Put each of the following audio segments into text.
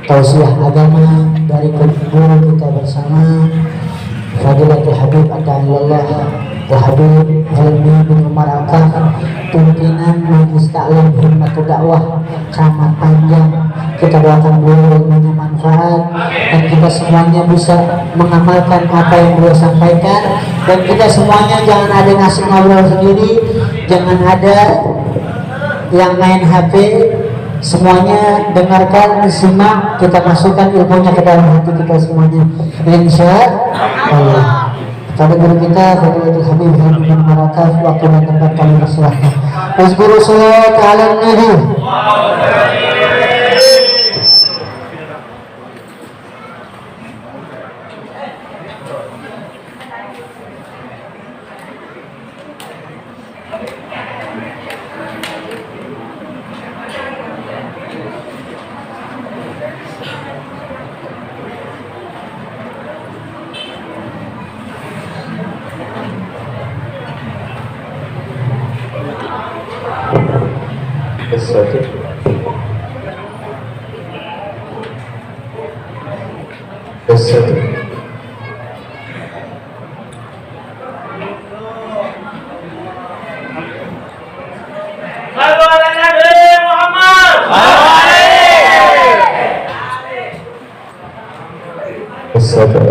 tausiah agama dari guru kita bersama Fadilatul Habib Ada'illallah wa Habib Helmi bin Umar Akaf, pimpinan Majlis Ta'lim Himmatul Dakwah, keramat panjang. Kita doakan beliau ilmunya manfaat dan kita semuanya bisa mengamalkan apa yang beliau sampaikan, dan kita semuanya jangan ada yang asik ngobrol sendiri, jangan ada yang main HP, semuanya dengarkan, simak, kita masukkan ilmunya ke dalam hati kita semuanya, insya Allah. Pada guru kita Fadilatul Habib Helmi bin Umar Akaf, waktu dan tempat kami persilahkan. Uzkuru sholawat ala nabi. Bersatu.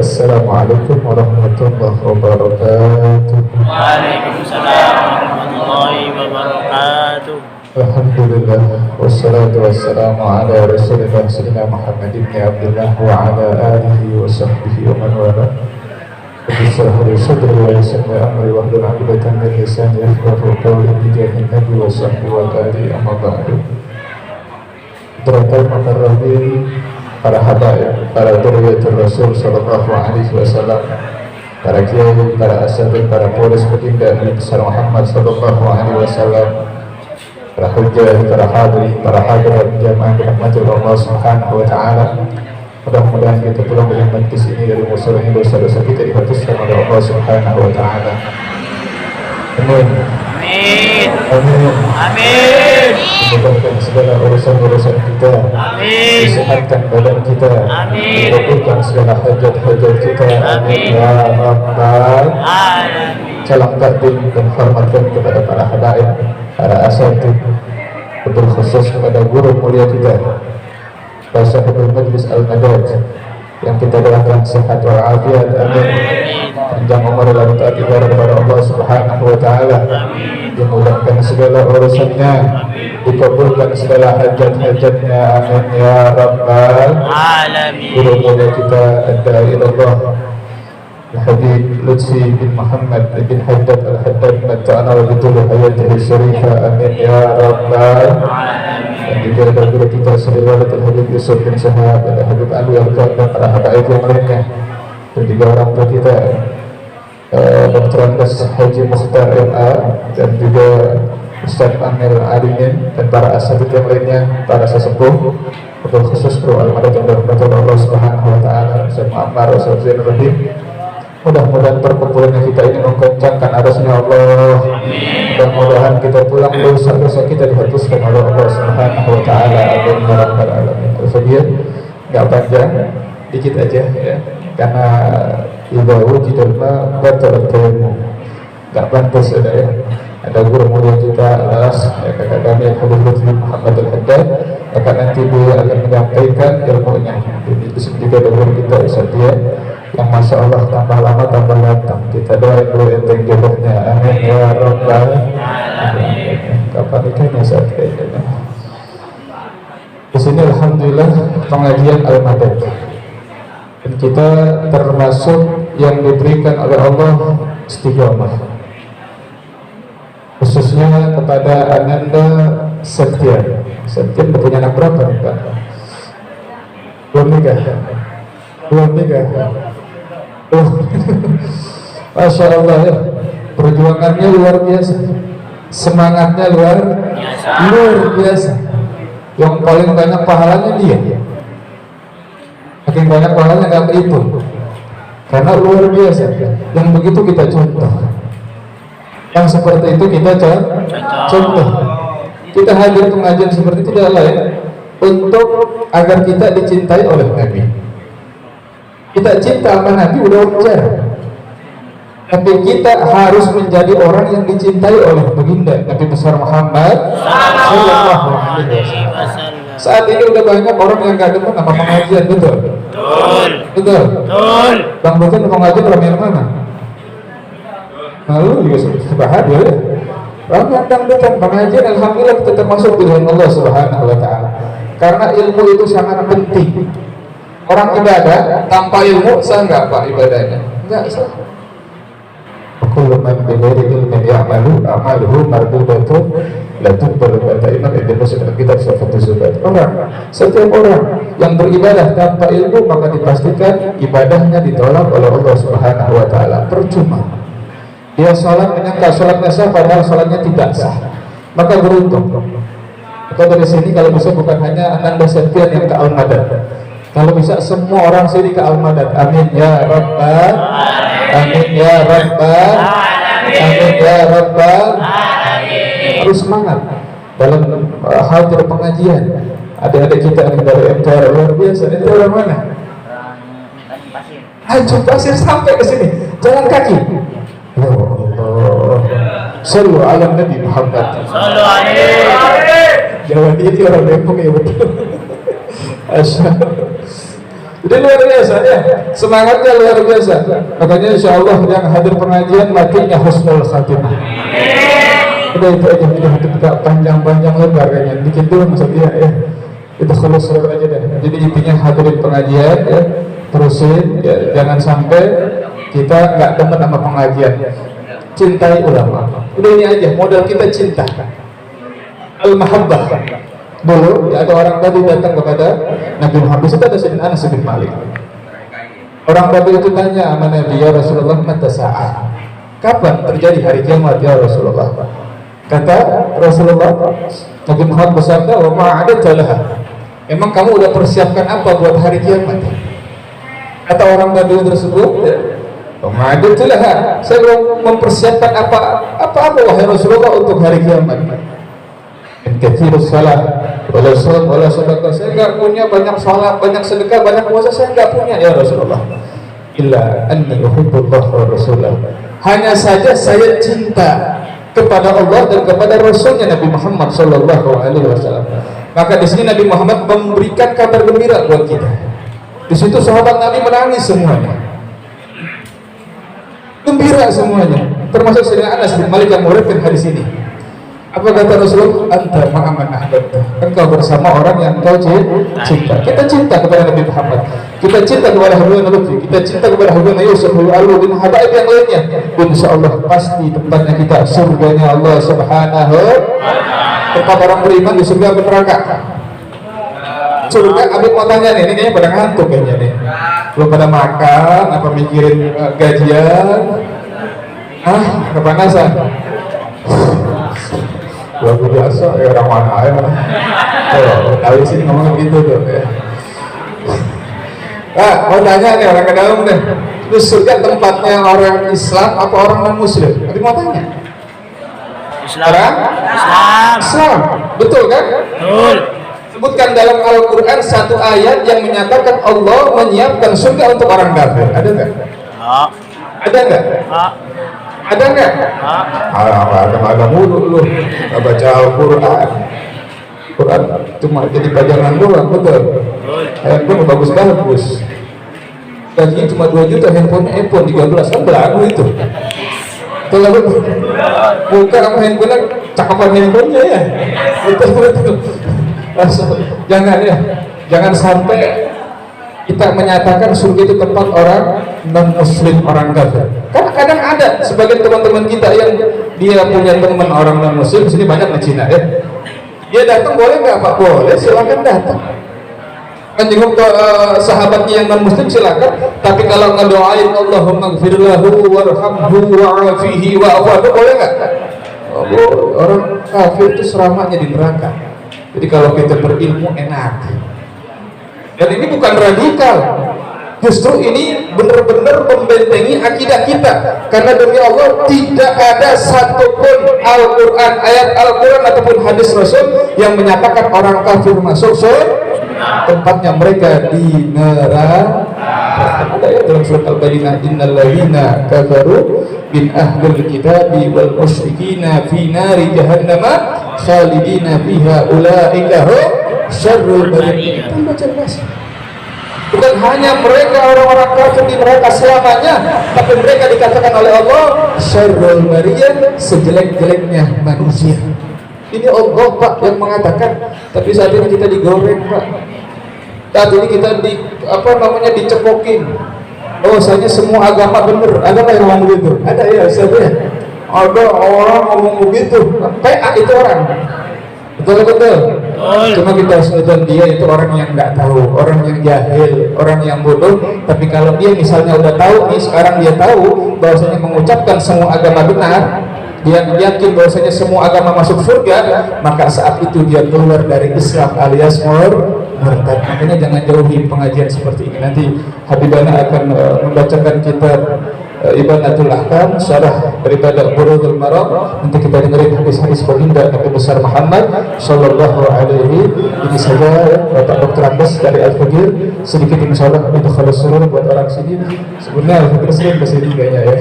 Assalamualaikum warahmatullahi wabarakatuh. Waalaikumsalam warahmatullahi wabarakatuh. Alhamdulillah wassalatu wassalamu ala Rasulillah sayyidina Muhammad ibn Abdullah wa ala alihi wa sahbihi wa man wala. Bismillah sadri wa yassir li amri wa hlul 'uqdatam min lisani yafqahu qawli bi jahi nabi wa sahbihi wa tabi'in amma ba'du. Hadratul mukarramin, para habaib, para dzurriyyatul Rasul sallallahu alaihi wasallam, para kiai, para asatidz, para polis petindak Nabi besar Muhammad sallallahu alaihi wasallam, para hujjah, para hadirin, para hadirat jamaah dirahmati Allah Subhanahu wa taala. Mudah-mudahan kita pulang dari majlis ini dari musuh ini dosa-dosa kita dihapuskan oleh Allah Subhanahu wa taala. Amin. Amin. Amin. Amin. Semoga segala urusan-urusan kita, Amin. disehatkan badan kita, Amin. dikabulkan segala hajat-hajat kita. Amin ya rabbal Alamin. salam takdim dan hormatkan kepada para habaib, para asatid, betul khusus kepada guru mulia kita Pak Sahibul Majlis Al-Madad yang kita doakan sehat walafiat. Amin. Panjang umur dan taat ibadah kepada Allah Subhanahu wa taala. Dimudahkan segala urusannya, dikabulkan segala hajat-hajatnya. Amin ya rabbal Alamin. guru mulia kita ad-da'i ilallah Habib Lutfi bin Muhammad bin Haddad Al-Haddad mata'ana wa bitul hayatihi syarifah. Amin ya rabbal dan juga ada guru kita Sayyidul Habib Yusuf bin Syahab, ada Habib Ali Al-Qad dan para habaib yang lainnya, dan juga orang tua kita Dr. Andes Haji Mukhtar MA, dan juga Ustaz Amir Alimin dan para asatid yang lainnya, para sesepuh, betul khusus Guru Al-Madad yang dirahmati Allah Subhanahu wa taala, Ustaz Muammar, Ustaz Zainul Rahim. Mudah-mudahan perkumpulan kita ini mengkencangkan arusnya Allah. Mudah-mudahan kita pulang dosa-dosa kita dihapuskan oleh Allah Subhanahu wa taala. Amin ya rabbal alamin. Kemudian enggak panjang, dikit aja ya. Karena idza wujida ma batal tayammum. Enggak pantas ada ya. Ada guru mulia kita ya, kakak kami Habib Lutfi Muhammad Al-Haddad akan nanti beliau akan menyampaikan ilmunya. Ini juga ada guru kita Ustaz dia yang masya Allah tambah lama tambah ganteng. Kita doain dulu enteng jodohnya. Amin ya rabbal alamin. Kapan nikahnya saat kayaknya? Di sini alhamdulillah pengajian Al-Madad, dan kita termasuk yang diberikan oleh Allah istiqomah, khususnya kepada Ananda Septian. Septian punya anak berapa nih Pak? Belum nikah. Oh, masya Allah ya, perjuangannya luar biasa, semangatnya luar biasa. Yang paling banyak pahalanya dia, makin banyak pahalanya nggak berhitung, karena luar biasa. Yang begitu kita contoh, yang seperti itu kita contoh. Kita hadir pengajian seperti itu adalah ya, untuk agar kita dicintai oleh Nabi. Kita cinta sama Nabi udah wajar, tapi kita harus menjadi orang yang dicintai oleh baginda Nabi besar Muhammad Sallallahu Alaihi Wasallam. Saat ini udah banyak orang yang gak demen sama pengajian, betul? Betul. Bang Betul pengajian orang yang mana? Lalu juga suka hadir ya. Orang yang dangdutan pengajian, alhamdulillah kita termasuk pilihan Allah Subhanahu Wa Taala. Karena ilmu itu sangat penting. Orang ibadah tanpa ilmu sah nggak Pak ibadahnya? Nggak sah. Kullu man bighairi ilmin ya'malu amaluhu mardudatun la tuqbalu kata Imam Ibnu Qasim dalam kitab Syafatul Zubat. Setiap orang yang beribadah tanpa ilmu maka dipastikan ibadahnya ditolak oleh Allah Subhanahu wa taala. Percuma. Dia salat menyangka salatnya sah padahal salatnya tidak sah. Maka beruntung. Maka dari sini kalau bisa bukan hanya Ananda Septian yang ke Al-Madad. Kalau bisa semua orang sini ke Al-Madad. Amin ya rabbal amin ya rabbal amin ya rabbal alamin. Harus semangat dalam hadir pengajian. Adik-adik kita yang dari MTR luar biasa. Itu orang mana? Tanjung Pasir sampai ke sini jalan kaki. Ya Allah, sallu ala Nabi Muhammad. Sallu alaihi. Jawa dia orang Depok ya betul. Jadi luar biasa ya, semangatnya luar biasa. Makanya insya Allah yang hadir pengajian matinya husnul khatimah. Udah itu aja, kita panjang-panjang lebar kayaknya, dikit dulu maksudnya ya. Itu kalau seru aja deh. Jadi intinya hadirin pengajian ya, terusin ya, jangan sampai kita nggak demen sama pengajian. Cintai ulama. Udah ini aja, modal kita cinta. Al-mahabbah. Dulu ya, ada orang Badui datang kepada Nabi Muhammad. Itu ada Sayyidina Anas bin Malik. Orang Badui itu tanya sama Nabi, ya Rasulullah, mata sa'ah, kapan terjadi hari kiamat ya Rasulullah? Kata Rasulullah, Nabi Muhammad bersabda, wa ma'adat laha. Emang kamu udah persiapkan apa buat hari kiamat? Kata orang Badui tersebut, wa ma'adat laha, saya belum mempersiapkan apa wahai Rasulullah untuk hari kiamat. Kathirus salat, wala salat, wala sedekah. Saya nggak punya banyak salat, banyak sedekah, banyak puasa, saya nggak punya ya Rasulullah. Illa anni uhibbullah wa rasulah. Hanya saja saya cinta kepada Allah dan kepada Rasulnya Nabi Muhammad Sallallahu Alaihi Wasallam. Maka di sini Nabi Muhammad memberikan kabar gembira buat kita. Di situ sahabat Nabi menangis semuanya, gembira semuanya, termasuk Sayyidina Anas bin Malik yang meriwayatkan hadis ini. Apa kata Rasulullah? Anta ma'aman ahbabta. Engkau bersama orang yang engkau cinta. Kita cinta kepada Nabi Muhammad. Kita cinta kepada Habibana Lutfi. Kita cinta kepada Habibana Yusuf, Habibana bin Habaib yang lainnya. Insya Allah pasti tempatnya kita surganya Allah Subhanahu. Tempat orang beriman di surga neraka. Surga, Habib mau tanya nih, ini kayaknya pada ngantuk kayaknya nih. Belum pada makan, apa mikirin gajian? Kepanasan. Luar biasa, ya orang mana ya? Tahu sini ngomong gitu tuh. Ya. Mau tanya nih orang ke dalam deh. Itu surga tempatnya orang Islam apa orang non Muslim? Tapi mau tanya. Islam, betul kan? Betul. Sebutkan dalam Al-Quran satu ayat yang menyatakan Allah menyiapkan surga untuk orang kafir. Ada nggak? Ada nggak? Ada nggak? Ada mulu lu nggak baca Al-Quran. Quran cuma jadi pajangan doang, betul. Handphone bagus. Gajinya cuma 2 juta, handphonenya iPhone 13 kan belagu itu. Betul betul. Buka sama handphonenya, cakapan handphonenya ya. Betul. Jangan ya, jangan sampai kita menyatakan surga itu tempat orang non-muslim, orang kafir. Karena kadang ada sebagian teman-teman kita yang dia punya teman orang non-muslim, sini banyak di Cina ya. Dia datang boleh nggak Pak? Boleh, silakan datang. Menjenguk sahabatnya yang non-muslim silakan. Tapi kalau ngedoain Allahumma gfirlahu warhamhu wa'afihi wa'afahu boleh nggak? Orang kafir itu selamanya di neraka. Jadi kalau kita berilmu enak. Dan ini bukan radikal, justru ini benar-benar membentengi akidah kita. Karena demi Allah tidak ada satupun Al-Quran, ayat Al-Quran ataupun hadis Rasul yang menyatakan orang kafir masuk surga, tempatnya mereka di neraka. Ada ya dalam surat Al-Baqarah, innal ladzina kafaru min ahlil kitabi wal musyrikina fi nari jahannama khalidina fiha ulaika hum syarrul bariyah. Bukan hanya mereka orang-orang kafir di neraka selamanya, tapi mereka dikatakan oleh Allah syarrul bariyah, sejelek-jeleknya manusia. Ini Allah Pak yang mengatakan, tapi saat ini kita digoreng Pak. Saat ini kita dicepokin. Bahwasanya semua agama benar. Ada nggak yang ngomong begitu? Ada ya, saya. Ada orang ngomong begitu. PA itu orang. Betul. Cuma kita sebutan dia itu orang yang nggak tahu, orang yang jahil, orang yang bodoh. Tapi kalau dia misalnya udah tahu nih, sekarang dia tahu bahwasanya mengucapkan semua agama benar, dia yakin bahwasanya semua agama masuk surga, maka saat itu dia keluar dari Islam alias murtad. Makanya jangan jauhi pengajian seperti ini. Nanti Habibana akan membacakan kitab Ibanatul Ahkam, syarah daripada Bulughul Maram. Nanti kita dengerin hadis-hadis baginda Nabi besar Muhammad Sallallahu Alaihi. Ini saja Bapak Dr. Abbas dari Al-Fajir. Sedikit insyaallah itu khalas surur buat orang sini. Sebenarnya Al-Fajir sering kesini kayaknya ya.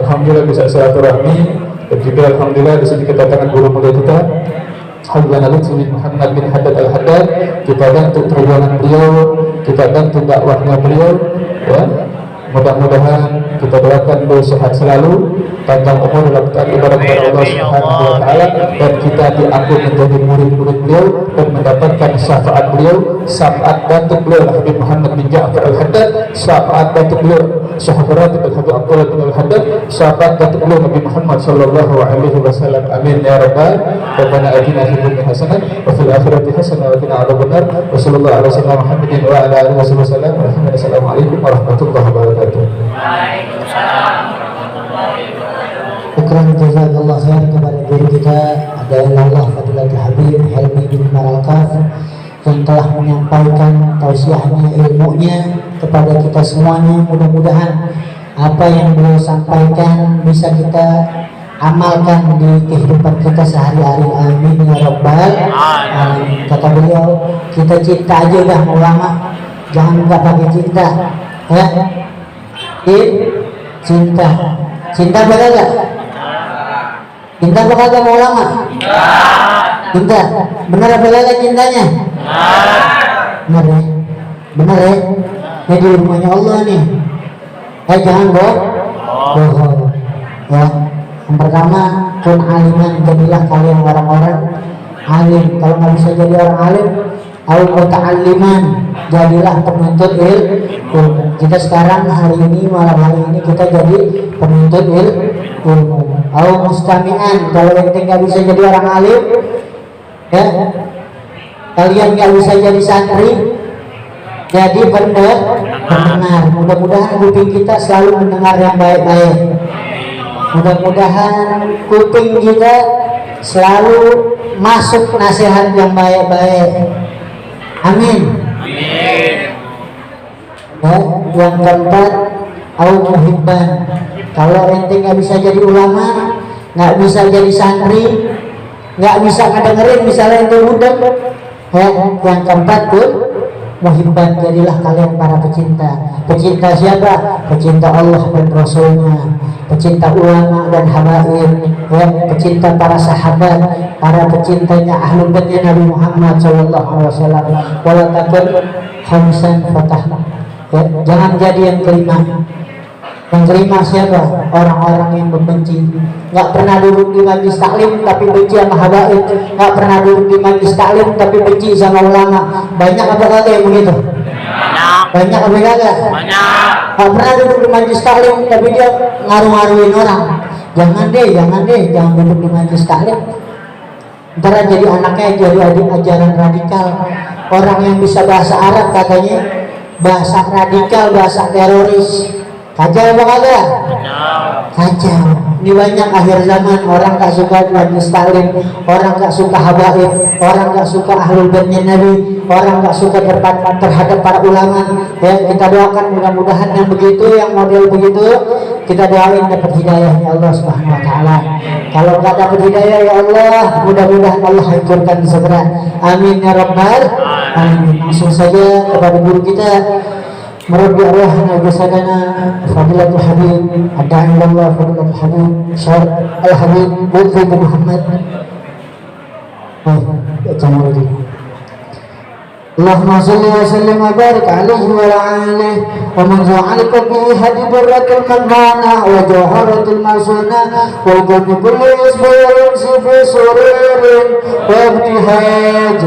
Alhamdulillah bisa silaturahmi, dan juga alhamdulillah di sini kedatangan guru muda kita Habibana Lutfi bin Muhammad bin Haddad Al-Haddad. Kita bantu perjuangan beliau, kita bantu dakwahnya beliau ya. Mudah-mudahan kita doakan beliau sehat selalu, panjang umur dalam taat ibadah kepada Allah Subhanahu wa taala, dan kita diampuni menjadi murid-murid beliau dan mendapatkan syafaat beliau, syafaat bantu beliau Habib Muhammad bin Ja'far Al-Haddad, syafaat bantu beliau Syahbarat bin Habib Abdullah bin Al-Haddad, syafaat bantu beliau Nabi Muhammad sallallahu alaihi wasallam. Amin ya rabbal Rabbana atina fid dunya hasanah wa fil akhirati hasanah wa qina adzabannar. Wa sallallahu alaihi wasallam Muhammadin wa ala alihi wasallam. Assalamualaikum warahmatullahi wabarakatuh. Syukran jazakallah khair kepada guru kita Adaillah Fadilatul Habib Helmi bin Marakaf yang telah menyampaikan tausiahnya, ilmunya kepada kita semuanya. Mudah-mudahan apa yang beliau sampaikan bisa kita amalkan di kehidupan kita sehari-hari. Amin ya rabbal alamin. Kata beliau, kita cinta aja dah ulama, jangan nggak pakai cinta ya. Cinta berapa? Cinta berapa sama ulama? Cinta. Benar apa kagak cintanya? Benar ya? Benar ya? Ini di rumahnya Allah nih. Jangan bohong. Ya. Yang pertama, kun aliman, jadilah kalian orang-orang alim. Kalau nggak bisa jadi orang alim, au muta'alliman, jadilah penuntut ilmu. Kita sekarang hari ini, malam hari ini kita jadi penuntut ilmu. Au mustami'an, kalau ente nggak bisa jadi orang alim, ya kalian nggak bisa jadi santri, jadi pendengar. Mudah-mudahan kuping kita selalu mendengar yang baik-baik. Mudah-mudahan kuping kita selalu masuk nasihat yang baik-baik. Amin. Ya, yang keempat, au muhibban. Kalau ente nggak bisa jadi ulama, nggak bisa jadi santri, nggak bisa ngedengerin misalnya ente budak, ya, yang keempat pun muhibban, jadilah kalian para pecinta. Pecinta siapa? Pecinta Allah dan Rasulnya, pecinta ulama dan habaib, ya, pecinta para sahabat, para pecintanya ahlul baitnya Nabi Muhammad SAW. Wala takun khamsan fatah, ya, jangan jadi yang kelima. Yang kelima siapa? Orang-orang yang membenci. Nggak pernah duduk di majlis taklim tapi benci sama habaib. Nggak pernah duduk di majlis taklim tapi benci sama ulama. Banyak apa kagak yang begitu? Banyak apa kagak? Banyak. Nggak pernah duduk di majlis taklim tapi dia ngaruh-ngaruhin orang. Jangan duduk di majlis taklim. Ntar jadi anaknya jadi ajaran radikal. Orang yang bisa bahasa Arab katanya bahasa radikal, bahasa teroris. Kacau apa kagak? Kacau. Ini banyak akhir zaman orang gak suka majlis taklim, orang gak suka habaib, orang gak suka ahlul baitnya Nabi, orang gak suka terhadap para ulama. Ya, kita doakan mudah-mudahan yang begitu, yang model begitu, kita doain dapat hidayah ya Allah Subhanahu wa taala. Kalau nggak dapat hidayah ya Allah, mudah-mudahan Allah hancurkan segera. Amin ya rabbal alamin. Langsung saja kepada guru kita, Murabbi arwahna jasadana Fadilatul Habib Ad-Da'i ilallah Fadilatul Habib Syar Al-Habib Lutfi bin Muhammad. Jangan lagi. Allahumma salli wa sallim wa barik alaihi wa alihi wa man ja'alaka bihi hadi barratul madmana wa jawharatul masuna wa qad kullu isbayin fi sururin wa ibtihaj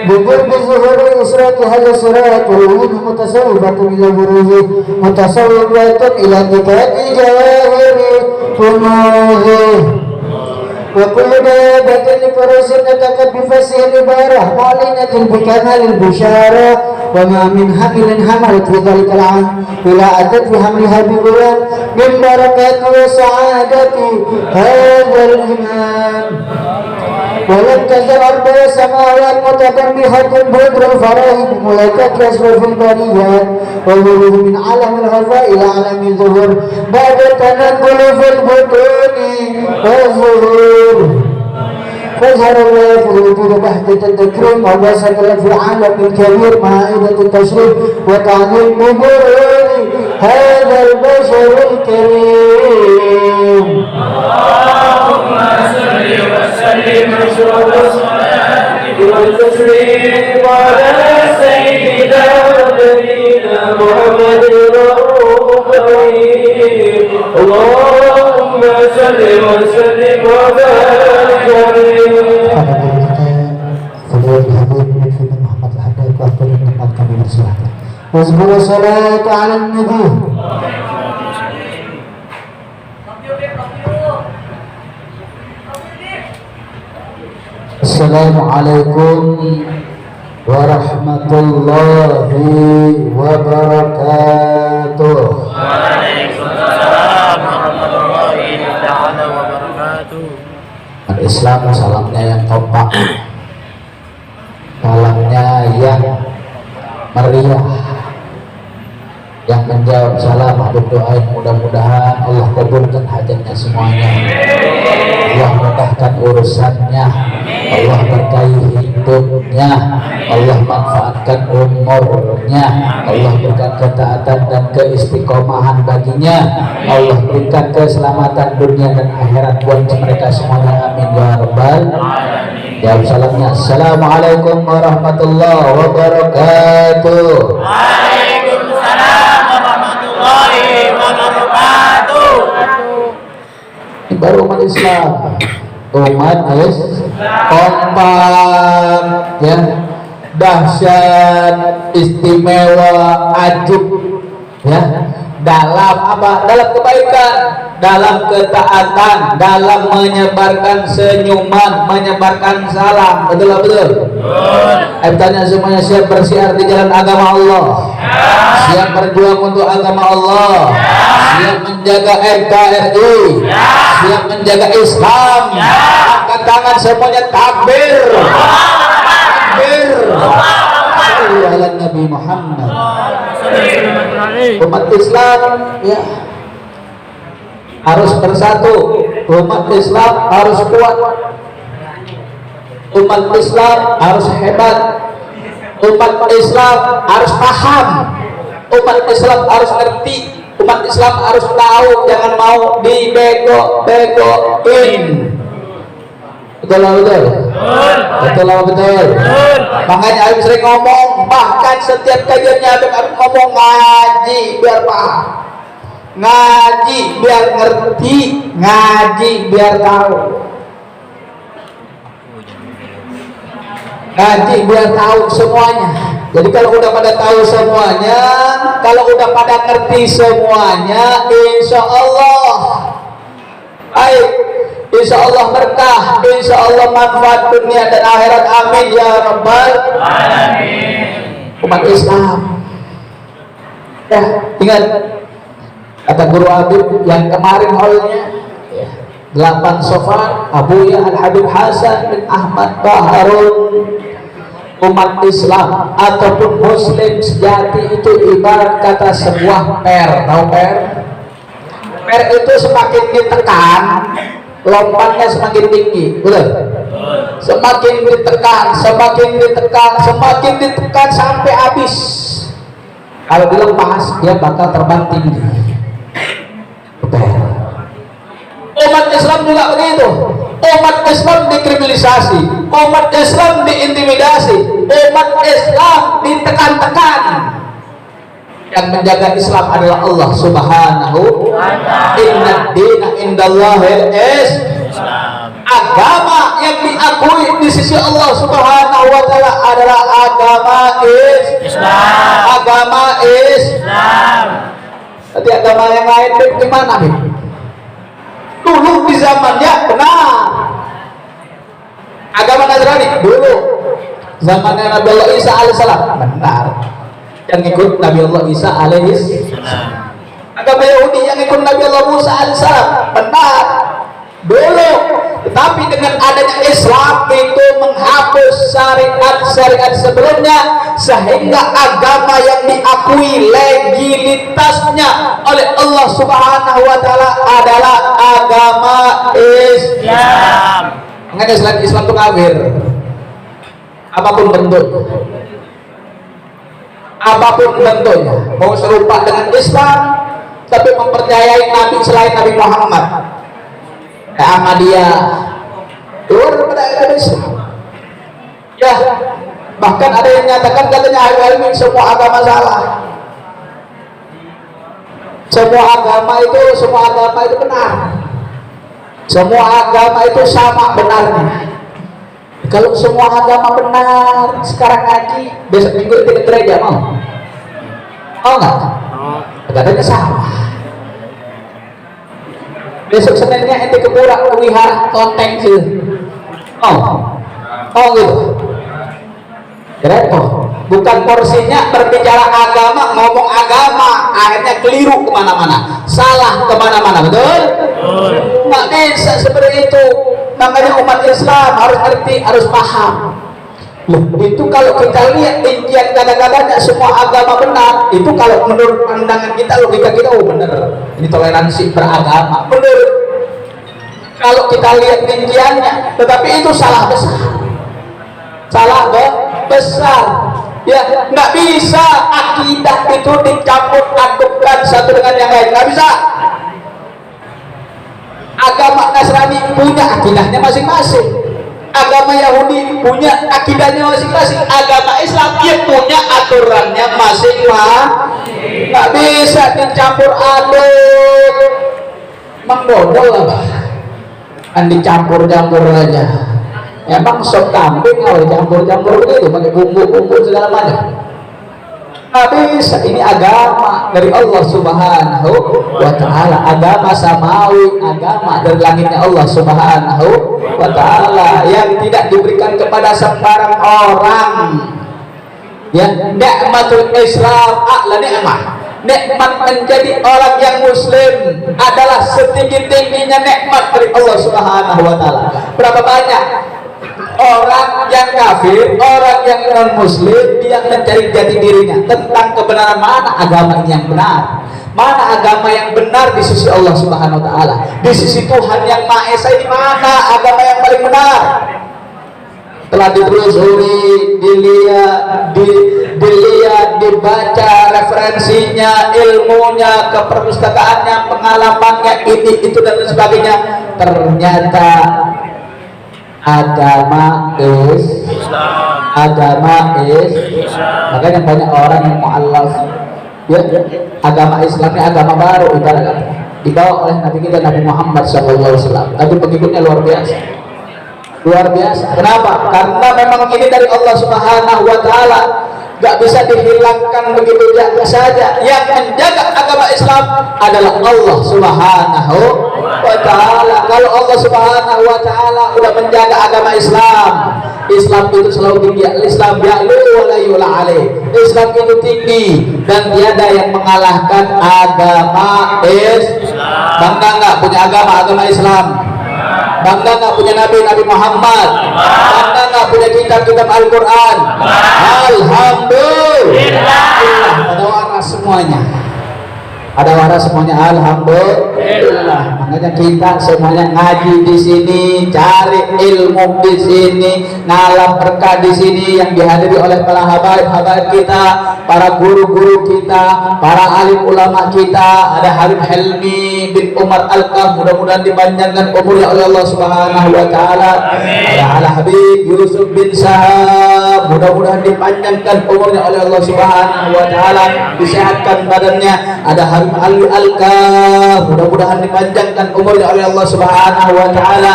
بقرب ظهور إسراك هذا الصراط ومنه متصوفة إلى بروزه متصوفة إلى انتكاك جواهر كنوزه وكل دابة لفرس نتقت بفسح العبارة معلنة بكمال البشارة وما من حمل حملت في ذلك العام إلى أتت في حملها بغلام من بركات وسعادة هذا الإمام. ولم تزل أرض السماوات متدمحة بدر الفراغ بملكة أشرف البريات وظهور من عالم الغفاء إلى عالم الظهور بعد التنقل في البطون والظهور فاظهر الله في الوجود بهجة التكريم وبسط في عالم الكبير مائدة التشريف وتعظيم بمرور هذا البشر الكريم. اللهم صل وسلم اشرف الصلاة والتسليم على سيدنا ونبينا محمد الرؤوف الرحيم. اللهم صل وسلم وبارك عليه. Fadilatul Habib Lutfi bin Muhammad Al-Haddad waktu dan tempat kami bersilahkan. Wazkuru salatu ala nabi. Assalamualaikum warahmatullahi wabarakatuh. Waalaikumsalam warahmatullahi ta'ala wabarakatuh. Islam salamnya yang kompak, salamnya yang meriah, yang menjawab salam, habib doain mudah-mudahan Allah kabulkan hajatnya semuanya, Allah mudahkan urusannya, Allah berkahi hidupnya, Allah manfaatkan umurnya, Allah berikan ketaatan dan keistiqomahan baginya, Allah berikan keselamatan dunia dan akhirat buat mereka semuanya, amin ya rabbal alamin. Jawab salamnya, assalamualaikum warahmatullahi wabarakatuh. Waalaikumsalam warahmatullahi wabarakatuh. Ini baru umat Islam, umat kompak ya, dahsyat, istimewa, ajib ya, dalam apa? Dalam kebaikan, dalam ketaatan, dalam menyebarkan senyuman, menyebarkan salam. Betul betul. Saya tanya semuanya, siap bersiar di jalan agama Allah? Siap berjuang untuk agama Allah? Siap menjaga NKRI? Siap menjaga Islam? Angkat tangan semuanya, takbir! Takbir! Sallallahu ala Nabi Muhammad. Umat Islam ya harus bersatu, umat Islam harus kuat, umat Islam harus hebat, umat Islam harus paham, umat Islam harus ngerti, umat Islam harus tahu, jangan mau dibego-begoin. Betul betul. Betul betul. Makanya Habib sering ngomong, bahkan setiap kajiannya Habib ngomong, ngaji biar paham, ngaji biar ngerti, ngaji biar tahu, ngaji biar tahu semuanya. Jadi kalau udah pada tahu semuanya, kalau udah pada ngerti semuanya, insya Allah baik, insya Allah berkah, insya Allah manfaat dunia dan akhirat, amin ya rabbal alamin. Umat Islam ya, ingat kata guru Habib yang kemarin haulnya ya, 8 Safar, Abuya Al-Habib Hasan bin Ahmad Baharun. Umat Islam ataupun Muslim sejati itu ibarat kata sebuah per. Tahu per? Per itu semakin ditekan, lompatnya semakin tinggi, betul? Semakin ditekan, semakin ditekan, semakin ditekan sampai habis. Kalau dilepas, dia bakal terbang tinggi. Per. Umat Islam juga begitu. Umat Islam dikriminalisasi, umat Islam diintimidasi, umat Islam ditekan-tekan. Yang menjaga Islam adalah Allah Subhanahu wa ta'ala. Inna dina indallahil Islam. Agama yang diakui di sisi Allah Subhanahu wa ta'ala adalah agama Islam. Agama Islam. Tapi agama yang lain gimana nih? Dulu di zamannya benar agama Nasrani, dulu zamannya Nabi Allah Isa alaihissalam benar, yang ikut Nabi Allah Isa alaihissalam. Agama Yahudi yang ikut Nabi Allah Musa alaihissalam benar dulu. Tetapi dengan adanya Islam itu menghapus syariat-syariat sebelumnya, sehingga agama yang diakui legitimitasnya oleh Allah Subhanahu wa ta'ala adalah agama Islam. Mengenai selain Islam itu kafir, apapun bentuknya, apapun bentuknya, mau serupa dengan Islam tapi mempercayai Nabi selain Nabi Muhammad, Ahmadiyah, keluar daripada agama Islam. Ya, bahkan ada yang menyatakan katanya Habib semua agama salah. Semua agama itu benar. Semua agama itu sama benarnya. Kalau semua agama benar, sekarang ngaji, besok minggu itu ke gereja mau? Mau nggak? Katanya sama. Besok Seninnya ente ke pura, ke wihara, konteng sih. Oh gitu. Repot. Bukan porsinya berbicara agama, ngomong agama, akhirnya keliru kemana-mana, salah kemana-mana, betul? Nggak bisa seperti itu. Namanya umat Islam harus ngerti, harus paham. Loh, itu kalau kita lihat rincian kata-katanya semua agama benar, itu kalau menurut pandangan kita, logika kita, oh benar, ini toleransi beragama, benar. Kalau kita lihat rinciannya, tetapi itu salah besar, salah besar. Ya, nggak bisa akidah itu dicampur adukkan satu dengan yang lain, nggak bisa. Agama Nasrani punya akidahnya masing-masing, agama Yahudi punya akidahnya masing-masing, agama Islam dia punya aturannya masing-masing. Nggak bisa dicampur aduk, menggodol apa? Kan dicampur-campur aja. Emang sop kambing kalau dicampur-campur begitu pakai bumbu-bumbu segala macam. Nggak bisa, ini agama dari Allah Subhanahu wa Ta'ala, agama samawi, agama dari langitnya Allah Subhanahu wa Ta'ala yang tidak diberikan kepada sembarang orang. Ya, nikmatul Islam a'la nikmah. Nikmat menjadi orang yang muslim adalah setinggi-tingginya nikmat dari Allah Subhanahu wa Ta'ala. Berapa banyak orang yang kafir, orang yang non muslim, dia mencari jati dirinya tentang kebenaran, mana agama ini yang benar, mana agama yang benar di sisi Allah Subhanahu wa Ta'ala, di sisi Tuhan yang Maha Esa, ini mana agama yang paling benar. Telah ditelusuri, dilihat, dibaca referensinya, ilmunya, keperpustakaannya, pengalamannya, ini itu dan sebagainya, ternyata agama makanya banyak orang yang mu'allaf, ya, agama Islamnya agama baru ibarat dibawa oleh Nabi kita Nabi Muhammad SAW, tapi pengikutnya luar biasa. Kenapa? Karena memang ini dari Allah Subhanahu wa Ta'ala, gak bisa dihilangkan begitu saja. Yang menjaga agama Islam adalah Allah Subhanahu wa Ta'ala. Kalau Allah Subhanahu wa Ta'ala udah menjaga agama Islam, Islam itu selalu tinggi. Islam ya'lu wa la yu'la alaih. Islam itu tinggi dan tiada yang mengalahkan agama Islam. Bangga nggak punya agama Islam? Bangga nggak punya Nabi Muhammad? Bangga nggak punya kitab Al-Quran? Alhamdulillah. Ada waras semuanya. Alhamdulillah. Makanya kita semuanya ngaji di sini, cari ilmu di sini, ngalap berkah di sini yang dihadiri oleh para habaib kita, para guru-guru kita, para alim ulama kita. Ada Habib Helmi bin Umar Al-Qam, mudah-mudahan dipanjangkan umurnya oleh Allah Subhanahu wa Ta'ala. Ada Habib Yusuf bin Sahab, mudah-mudahan dipanjangkan umurnya oleh Allah Subhanahu wa Ta'ala, disehatkan badannya. Ada Habib Ali Al-Kaf, mudah-mudahan dipanjangkan umurnya oleh Allah Subhanahu wa Ta'ala.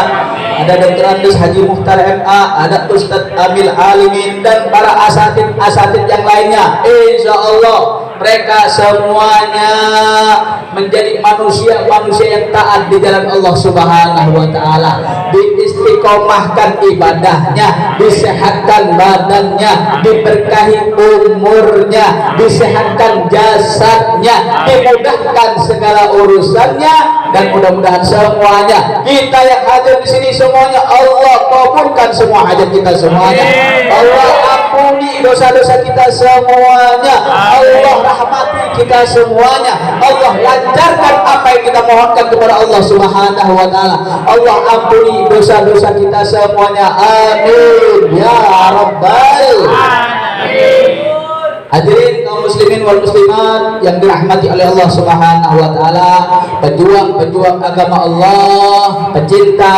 Ada Dr. Andes Haji Muhtar MA, ada Ustadz Amil Alimin, dan para asatid yang lainnya. Insya Allah mereka semuanya menjadi manusia yang taat di jalan Allah Subhanahu wa Ta'ala, diistiqomahkan ibadahnya, disehatkan badannya, diberkahi umurnya, disehatkan jasadnya, dimudahkan segala urusannya, dan mudah-mudahan semuanya kita yang hadir di sini semuanya Allah kabulkan semua hajat kita semuanya. Allah ampuni dosa-dosa kita semuanya. Allah rahmati kita semuanya. Allah lancarkan apa yang kita mohonkan kepada Allah Subhanahu wa Ta'ala. Allah ampuni dosa-dosa kita semuanya. Amin ya rabbal alamin. Hadirin kaum muslimin wal muslimat yang dirahmati oleh Allah Subhanahu wa Ta'ala, pejuang-pejuang agama Allah, pecinta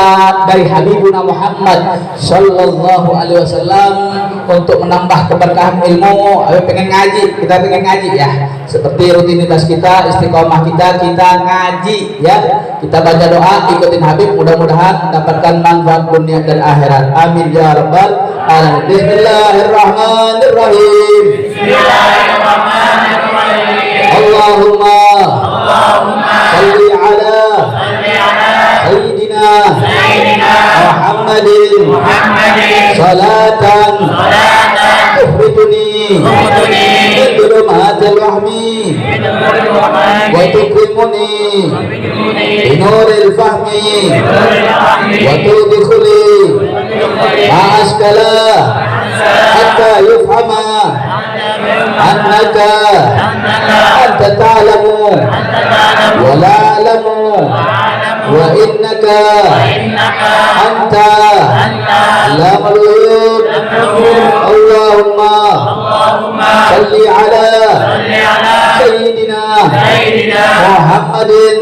dari Habibuna Muhammad sallallahu alaihi wasallam, untuk menambah keberkahan ilmu, pengen ngaji, kita pengen ngaji ya, seperti rutinitas kita, istiqomah kita ngaji ya, kita baca doa, ikutin Habib, mudah-mudahan mendapatkan manfaat dunia dan akhirat. Amin ya rabbal alamin. Bismillahirrahmanirrahim. Allahumma salli ala sayyidina Muhammadin salatan tukhrijuni min dhulumatil wahmi wa tukrimuni bi nuril fahmi wa tudkhili ma'askala hatta yufhama annaka anta ta'lamu wa la a'lamu wa innaka anta allamul ghuyub. Allahumma salli ala sayyidina Muhammadin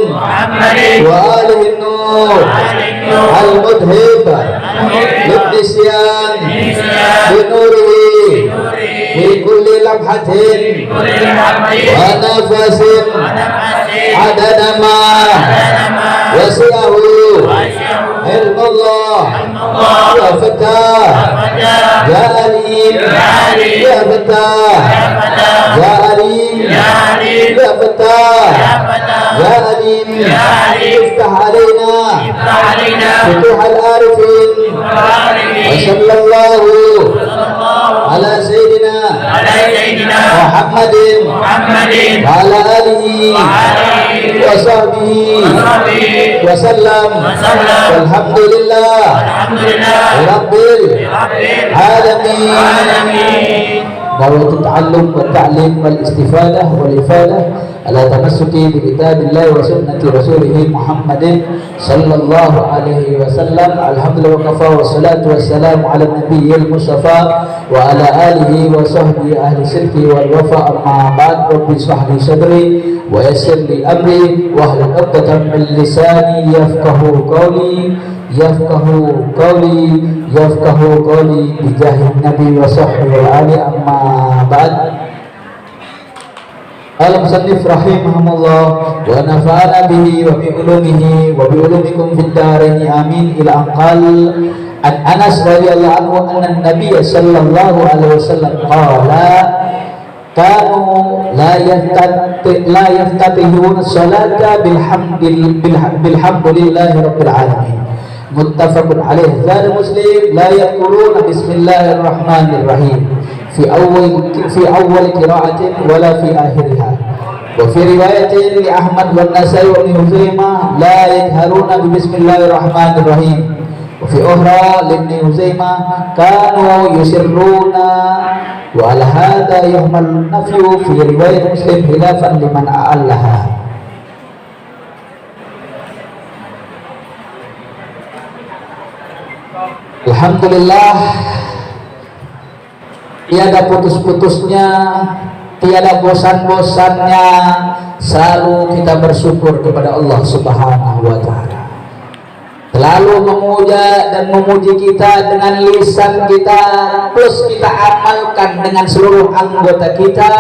wa alihi nur al-mudhib lid-nisyan binurihi fi kulli lamhatin wa nafasin adada ma wasi'ahu ilmullah ya fatah ya alim ya fatah ya alim ya fatah ya alim iftah alaina futuh al-arifin wa sallallahu ala sayyidina Muhammadin wa ala alihi wa sahbihi wa sallam. Walhamdulillah rabbil alamin. دعوة التعلم والتعليم والاستفادة والإفادة على تمسك بكتاب الله وسنة رسوله محمد صلى الله عليه وسلم. الحمد لله وكفى والصلاة والسلام على النبي المصطفى وعلى آله وصحبه أهل الصدق والوفاء. أما بعد رب اشرح لي صدري ويسر لي أمري واحلل عقدة من لساني yafqahu qawli bijahin nabi wa sahbihi wa ali. Amma ba'd. Al-musannif rahimahumullah wa nafa'ana bihi wa bi ulumihi wa bi ulumikum fid dharain amin. Ila anqal an Anas radhiyallahu anhu anna an-nabiy sallallahu alaihi wasallam qala kanu la yaftatihuna salata bilhamdulillahi rabbil alamin. Muttafaqun alaih. Zada Muslim la yaquluna bismillahirrahmanirrahim fi awwal qira'atin wala fi akhiriha. Wa fi riwayatin li Ahmad wa Nasai wa Ibnu Huzaimah la yajharuna bi bismillahirrahmanirrahim. Wa fi ukhra li Ibnu Huzaimah kanu yusirruna wa ala hadha yuhmal nafyu fi riwayat Muslim khilafan liman a'allaha. Alhamdulillah, tiada putus-putusnya, tiada bosan-bosannya, selalu kita bersyukur kepada Allah Subhanahu wa Ta'ala. Selalu memuja dan memuji kita dengan lisan kita, plus kita amalkan dengan seluruh anggota kita,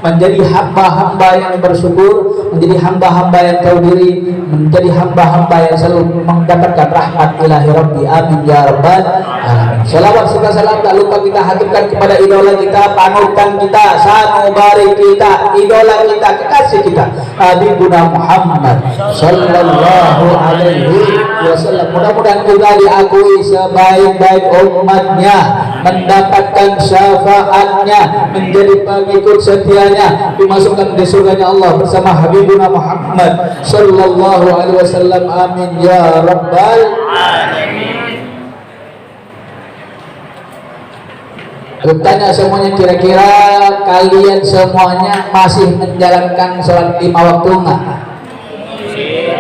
menjadi hamba-hamba yang bersyukur, menjadi hamba-hamba yang tahu diri, menjadi hamba-hamba yang selalu mendapatkan rahmat ilahi Rabbi. Amin ya rabbal alamin. Salawat serta salam tak lupa kita haturkan kepada idola kita, panutan kita, sanubari kita, idola kita, kekasih kita, Habibuna Muhammad sallallahu alaihi wasallam. Mudah-mudahan kita diakui sebaik-baik umatnya, mendapatkan syafaatnya, menjadi pengikut setianya, dimasukkan di surganya Allah bersama Habibuna Muhammad sallallahu alaihi wasallam. Amin ya rabbal alamin. Bertanya semuanya, kira-kira kalian semuanya masih menjalankan sholat 5 waktu enggak?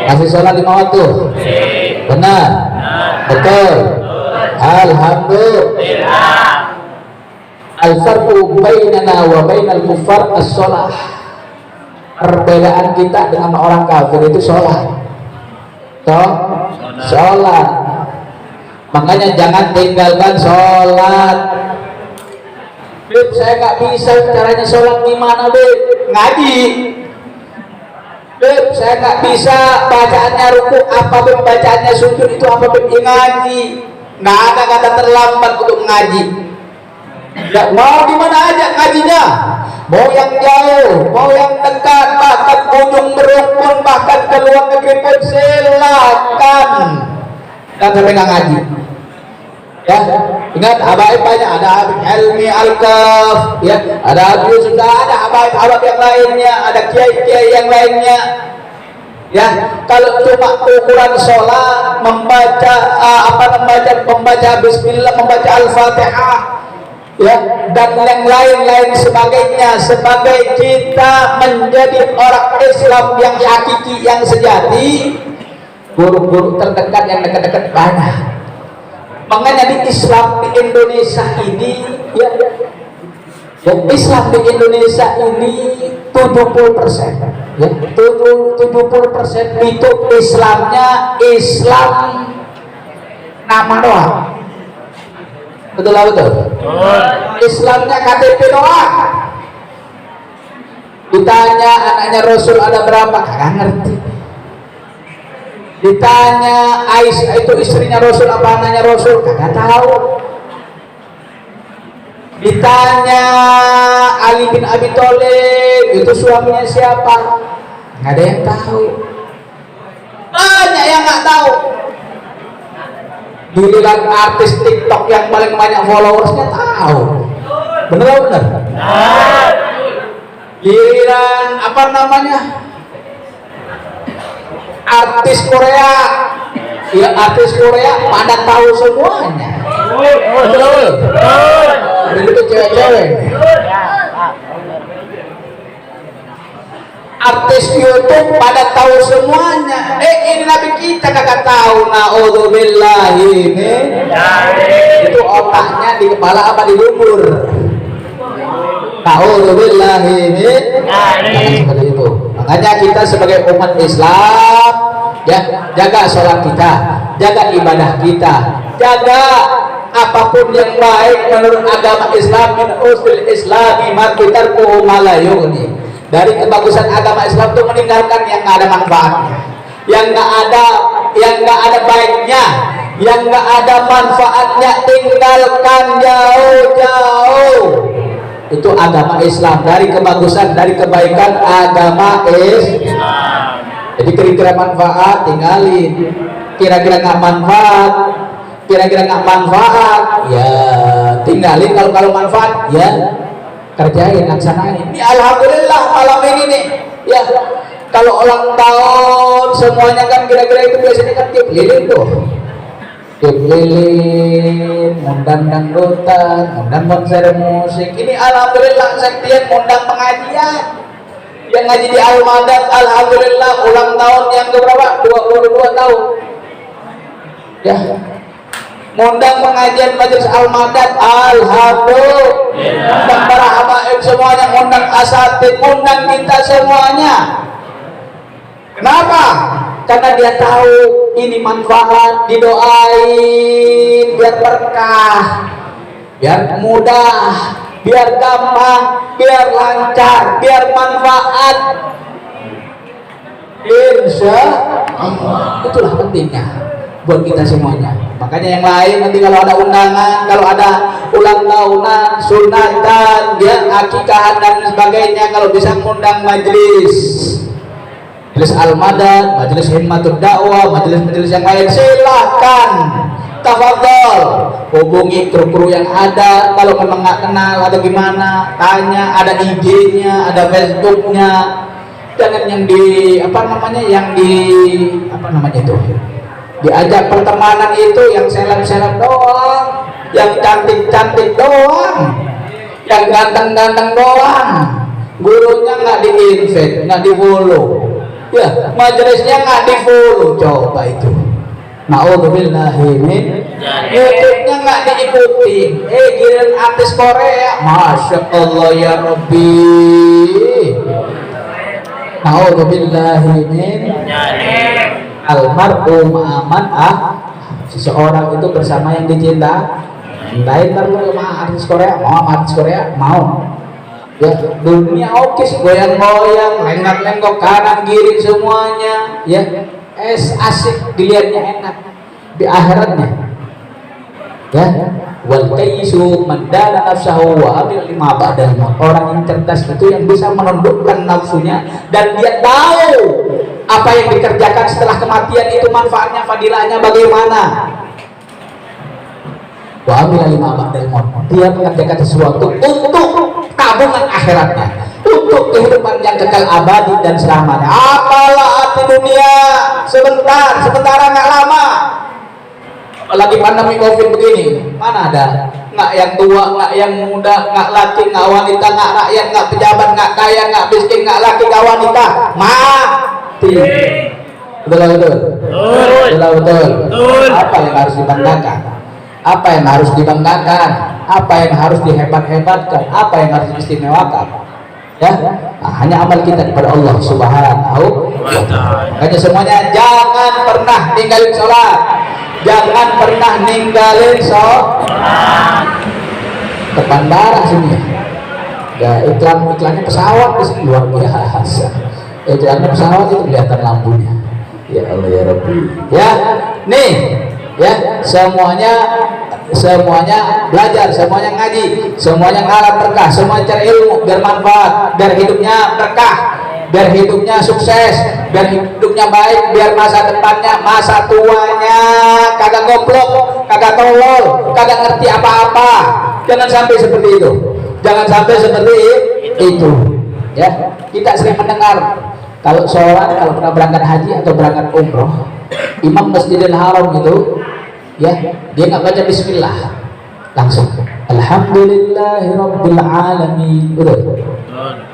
Masih sholat 5 waktu? Benar? Betul? Alhamdulillah. Al-farqu bainana wa bainal kuffar as-shalah. Perbedaan kita dengan orang kafir itu sholat. Toh? Sholat. Makanya jangan tinggalkan sholat. Beb, saya nggak bisa caranya sholat gimana, Beb? Ngaji. Beb, saya nggak bisa bacaannya ruku apa, Beb? Bacaannya sujud itu apa, Beb? Ngaji. Nggak ada kata terlambat untuk ngaji. Ya, mau di mana aja ngajinya? Mau yang jauh, mau yang dekat, bahkan ujung berukun, bahkan ke luar negeri pun silakan. Dan sampai nggak ngaji. Ya, ingat habaib banyak, ada Habib Helmi Al-Kaf, ya, ada Habib Yusuf, ada habaib-habaib yang lainnya, ada kiai-kiai yang lainnya. Ya, kalau cuma ukuran sholat membaca membaca Bismillah, membaca Al-Fatihah, ya, dan yang lain-lain sebagainya, sebagai kita menjadi orang Islam yang hakiki, yang sejati. Guru-guru terdekat yang dekat-dekat banyak. Makanya di Islam di Indonesia ini, ya, Islam di Indonesia ini 70%, ya, 70% itu Islamnya Islam nama doang. Betul lah, betul. Islamnya KTP doang. Ditanya anaknya Rasul ada berapa, kagak ngerti. Ditanya Aisyah itu istrinya Rasul apa anaknya Rasul, kagak tahu. Ditanya Ali bin Abi Thalib itu suaminya siapa, nggak ada yang tahu. Banyak yang nggak tahu. Giliran artis TikTok yang paling banyak followersnya tahu. Bener. Giliran apa namanya, artis Korea, ya artis Korea pada tahu semuanya. Betul. Itu cewek-cewek. Artis YouTube pada tahu semuanya. Ini Nabi kita kagak tahu. Naudzubillahi min. Itu otaknya di kepala apa di lubur? Naudzubillahi min. Seperti itu. Makanya kita sebagai umat Islam, ya, jaga sholat kita, jaga ibadah kita, jaga apapun yang baik menurut agama Islam. Min usul Islami makitarku malayuni. Dari kebagusan agama Islam itu meninggalkan yang nggak ada manfaatnya, yang nggak ada baiknya, yang nggak ada manfaatnya, tinggalkan jauh-jauh. Itu agama Islam. Dari kebagusan, dari kebaikan agama Islam. Jadi kira-kira manfaat tinggalin, kira-kira nggak manfaat, ya tinggalin. Kalau manfaat, ya kerjain, laksanain. Ini alhamdulillah malam ini nih, ya, kalau ulang tahun semuanya kan kira-kira itu biasanya kan tiup lilin tuh, tiup lilin, undang dangdutan, undang konser musik. Ini alhamdulillah sektian undang pengajian yang ngaji di Al-Madad, alhamdulillah ulang tahun yang keberapa? 22 tahun, ya. Ngundang pengajian majelis Al-Madad, alhamdulillah. Ngundang para habaib semuanya, ngundang asatid, ngundang kita semuanya. Kenapa? Karena dia tahu ini manfaat, didoain biar berkah, biar mudah, biar gampang, biar lancar, biar manfaat. Insya Allah, itulah pentingnya buat kita semuanya. Makanya yang lain nanti kalau ada undangan, kalau ada ulang tahunan, sunatan, dia akikahan dan sebagainya, kalau bisa mengundang majelis Al-Madad, majelis Himmatud Dakwah, majelis-majelis yang lain, silahkan tafadhol, hubungi kru-kru yang ada. Kalau memang nggak kenal atau gimana, tanya, ada IG-nya, ada Facebook-nya. Jangan yang di diajak pertemanan itu yang seleb-seleb doang, yang cantik-cantik doang, yang ganteng-ganteng doang. Gurunya nggak di-invite, nggak di-follow, ya, majelisnya nggak di-follow. Coba itu. Naudzubillahi min. YouTube-nya nggak diikuti. Giliran artis Korea, masya Allah ya Rabbi. Naudzubillahi min. Almarhum aman seseorang itu bersama yang dicinta. Lain terus sama artis Korea, mau ya, dunia oke sih, goyang-goyang, lenggak-lenggok kanan kiri semuanya, ya, asik dilihatnya, enak di akhiratnya, ya. Wal kaisu mandala nafsahu wa amil lima ba'dal maut. Orang yang cerdas itu yang bisa menundukkan nafsunya dan dia tahu apa yang dikerjakan setelah kematian itu manfaatnya, fadilahnya bagaimana. Wa amil lima ba'dal maut. Dia mengerjakan sesuatu untuk tabungan akhiratnya, untuk kehidupan yang kekal abadi dan selamanya. Apalah arti dunia sebentar nggak lama. lagi pandemi COVID begini, mana ada nggak yang tua, nggak yang muda, nggak laki, nggak wanita, nggak rakyat, nggak pejabat, nggak kaya, nggak miskin, nggak laki, nggak wanita, mati. Betul. Apa yang harus dibanggakan? Apa yang harus dibanggakan? Apa yang harus dihebat-hebatkan? Apa yang harus diistimewakan? Ya, nah, hanya amal kita kepada Allah Subhanahu wa Ta'ala. Makanya semuanya jangan pernah ninggalin sholat, jangan pernah ninggalin sholat. Ke bandara sini ya, iklannya pesawat di sini luar biasa. Iklannya pesawat itu kelihatan lampunya. Ya Allah ya Rabbi. Ya, nih, ya semuanya belajar, semuanya ngaji, semuanya ngalah berkah, semuanya cari ilmu biar manfaat, biar hidupnya berkah, biar hidupnya sukses, biar hidupnya baik, biar masa depannya, masa tuanya kagak goblok, kagak tolol, kagak ngerti apa-apa. Jangan sampai seperti itu. Jangan sampai seperti itu. Ya, kita sering mendengar kalau sholat, kalau pernah berangkat haji atau berangkat umroh, imam Masjidil Haram itu, ya, dia nggak baca bismillah, langsung Alhamdulillahirabbil alamin, betul?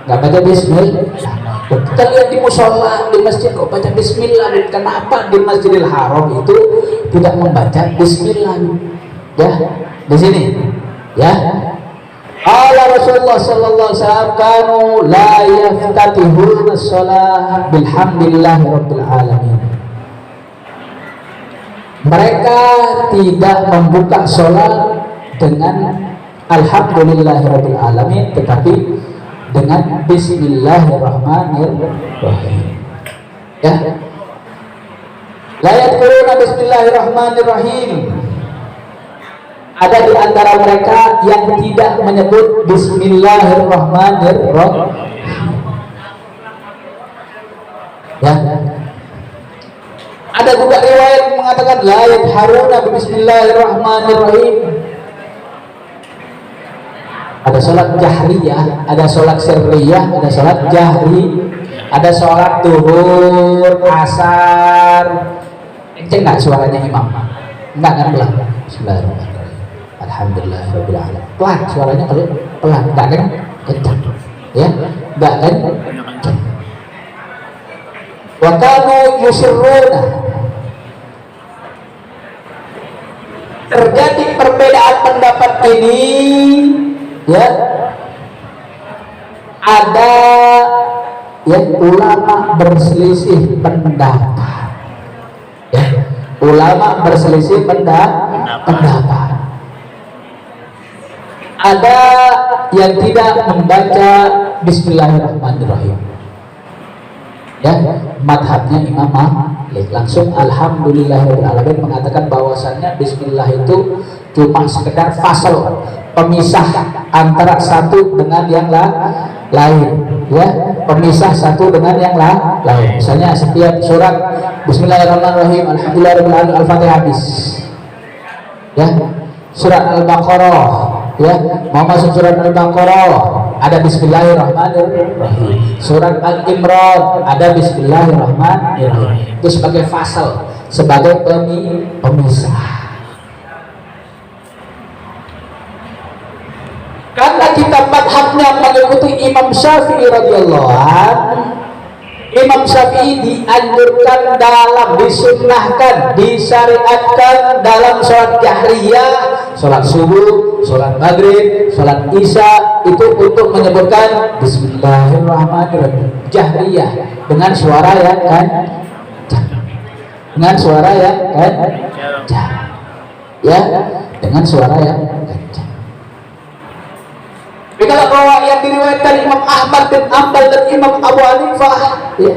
Nggak baca bismillah. Kita lihat di musola, di masjid kok baca bismillah. Kenapa di Masjidil Haram itu tidak membaca bismillah? Ya, di sini, ya. Allah Rasulullah sallallahu alaihi wasallam kanu la yaftatihuna shalah bilhamdillahirabbil alamin. Mereka tidak membuka sholat dengan alhamdulillahirabbil alamin, tetapi dengan bismillahirrahmanirrahim. Ya. La yadkuruna bismillahirrahmanirrahim. Ada di antara mereka yang tidak menyebut bismillahirrahmanirrahim. Ya. Ada juga riwayat mengatakan la yadharuna bismillahirrahmanirrahim. Ada sholat jahriyah, ada sholat sirriyah, ada sholat jahri, ada sholat duhur, asar. Kenceng nggak suaranya imam? Enggak kan, pelan. Bismillahirrahmanirrahim. Alhamdulillahirabbil alamin. Pelan suaranya, kalau pelan, enggak kan kencang. Ya, enggak kan kencang. Wa kanu yusirruna. Terjadi perbedaan pendapat ini, ya, ada yang ulama berselisih pendapat, ya, ulama berselisih pendapat. Ada yang tidak membaca bismillahirrahmanirrahim, ya, madhabnya Imam Malik langsung alhamdulillahirrahmanirrahim, mengatakan bahwasannya bismillah itu cuma sekedar fasal, pemisah antara satu dengan yang lain, ya, pemisah satu dengan yang lain. Misalnya setiap surat bismillahirrahmanirrahim, alhamdulillahirrahmanirrahim, al-fatihah habis, ya. Surat al-baqarah, ya, mau masuk surat al-baqarah ada bismillahirrahmanirrahim. Surat al-imran ada bismillahirrahmanirrahim. Itu sebagai fasal, sebagai pemisah. Karena kita madhabnya mengikuti Imam Syafi'i radhiyallahu anhu, Imam Syafi'i dianjurkan dalam, disunnahkan, disyariatkan dalam sholat jahriyah, sholat subuh, sholat maghrib, sholat isya, itu untuk menyebutkan bismillahirrahmanirrahim jahriyah dengan suara yang dengan suara yang ya, dengan suara yang kencang. Kalau yang diriwayatkan Imam Ahmad bin Ambal dan Imam Abu Hanifah, ya,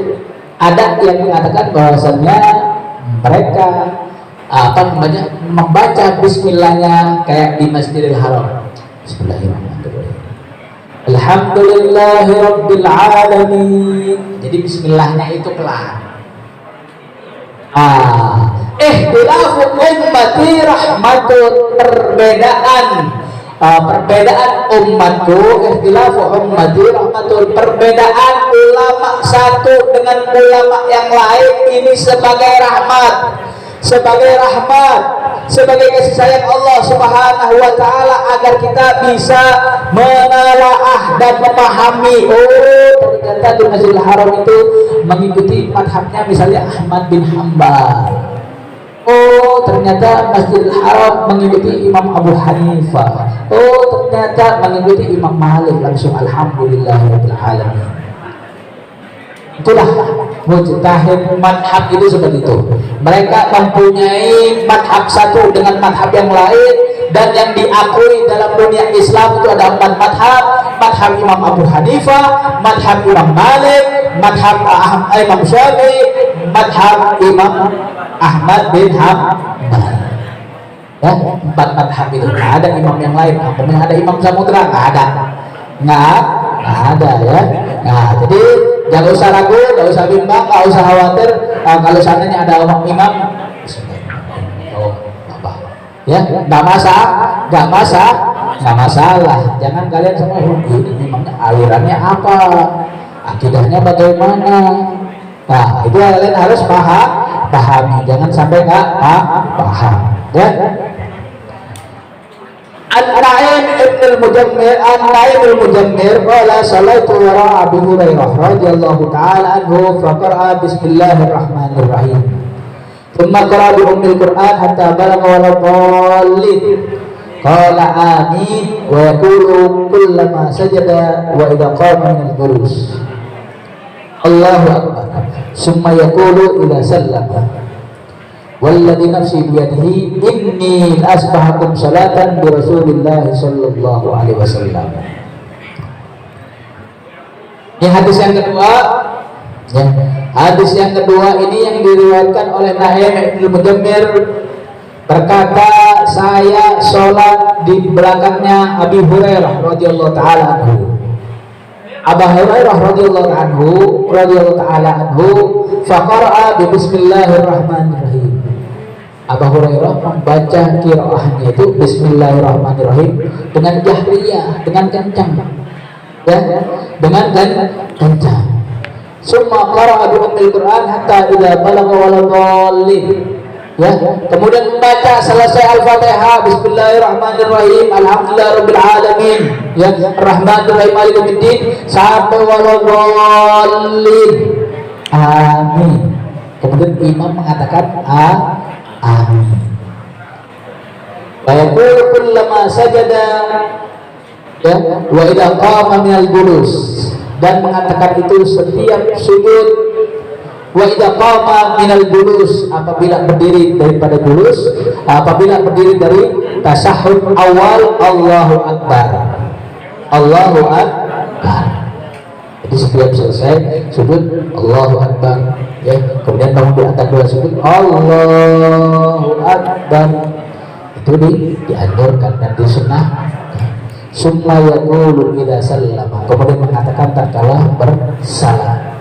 ada yang mengatakan bahwasannya mereka membaca bismillahnya kayak di Masjidil Haram. Bismillahirrahmanirrahim. Alhamdulillahirabbil alamin. Jadi bismillahnya itu pelan. Ikhtilafu ummati rahmatun, perbedaan umatku, ikhtilafu ummati rahmatun, perbedaan ulama satu dengan ulama yang lain ini sebagai rahmat, sebagai rahmat. sebagai kasih sayang Allah Subhanahu wa taala agar kita bisa menelaah dan memahami, oh ternyata di Masjidil Haram itu mengikuti madhabnya misalnya Ahmad bin Hambal. Oh ternyata Masjidil Haram mengikuti Imam Abu Hanifah. Oh ternyata mengikuti Imam Malik. Langsung alhamdulillahirabbil alamin. Itulah mujtahid madhab itu seperti itu. Mereka mempunyai madhab satu dengan madhab yang lain, dan yang diakui dalam dunia Islam itu ada 4 madhab: madhab Imam Abu Hanifah, madhab Imam Malik, madhab Imam Syafi'i, madhab Imam Ahmad bin Hanbal. Ya, 4 madhab itu. Nggak ada imam yang lain. Kemudian ada Imam Samudra, nggak ada ya. Nah, jadi jangan usah ragu, nggak usah bimbang, nggak usah khawatir. Kalau seandainya ada imam, ya nggak masalah. Jangan kalian semua ini imamnya alirannya apa, akidahnya bagaimana. Nah, itu kalian harus pahami. Jangan sampai nggak paham. Ya. An-Na'im al-Mujammir qala salaitu wara Abi Hurairah radhiyallahu ta'ala anhu fa qara'a bismillahirrahmanirrahim thumma qara'a bi ummil Qur'an hatta balagha wala dhallin qala amin wa yaqulu kullama sajada wa idza qama min al-julus Allahu akbar summa yaqulu idza sallama walladzi nafsi biyadihi inni asbahakum salatan bi Rasulillah sallallahu alaihi wasallam. Ini hadis yang kedua. Ya, hadis yang kedua ini yang diriwayatkan oleh Na'im al-Mujammir berkata, saya sholat di belakangnya Abi Hurairah radhiyallahu taala anhu. Abu Hurairah radhiyallahu taala anhu faqara'a bi bismillahirrahmanirrahim. Abu Hurairah membaca qiraahnya itu bismillahirrahmanirrahim dengan jahriyah, dengan kencang. Ya, dengan kencang. Summa qara'a bi ummil Qur'an hatta idza balagha wala dhallin. Ya, kemudian membaca selesai Al-Fatihah bismillahirrahmanirrahim alhamdulillahirabbil alamin ya arrahmanirrahim maliki yaumiddin sampai waladhdallin amin. Kemudian imam mengatakan amin. Wa yaqulu kullama sajada ya wa idza qama minal julus, dan mengatakan itu setiap sujud. Wa idza qama minal julus, apabila berdiri daripada julus, apabila berdiri dari tasyahhud awal, Allahu akbar. Jadi setiap selesai sujud Allahu akbar ya, kemudian bangun di antara dua sujud Allahu akbar. Itu dianjurkan dan disunnahkan. Summa yaqulu idza sallama, kemudian mengatakan tatkala bersalam.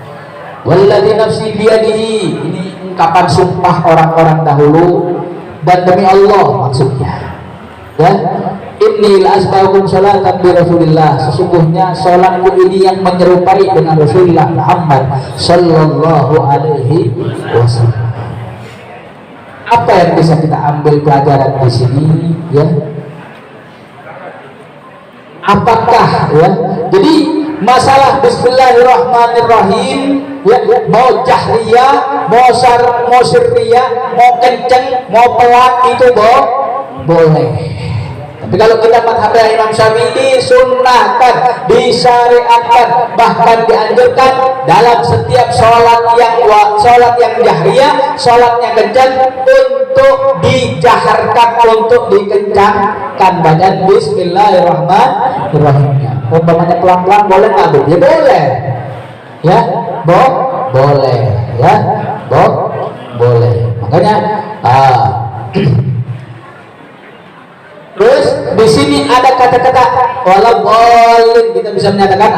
Walladzi nafsi biyadihi, ini ungkapan sumpah orang-orang dahulu dan demi Allah maksudnya. Ya, inni la'asbahukum salatan bi Rasulillah, sesungguhnya salatku ini yang menyerupai dengan Rasulullah Muhammad sallallahu alaihi wasallam. Apa yang bisa kita ambil pelajaran di sini ya? Apakah ya? Jadi masalah bismillahirrahmanirrahim ya, mau jahriyah, mau sirriyah, mau kenceng, mau pelan itu boleh. Tapi kalau kita madhabnya Imam Syafi'i disunnahkan, disyariatkan, bahkan dianjurkan dalam setiap sholat yang jahriyah, sholatnya kencang, untuk dijaharkan, untuk dikencangkan bacaan bismillahirrahmanirrahim. Umpamanya pelan-pelan boleh nggak? Ya boleh. Ya, boleh. Ya, boleh. Makanya terus di sini ada kata-kata waladhdallin, kita bisa menyatakan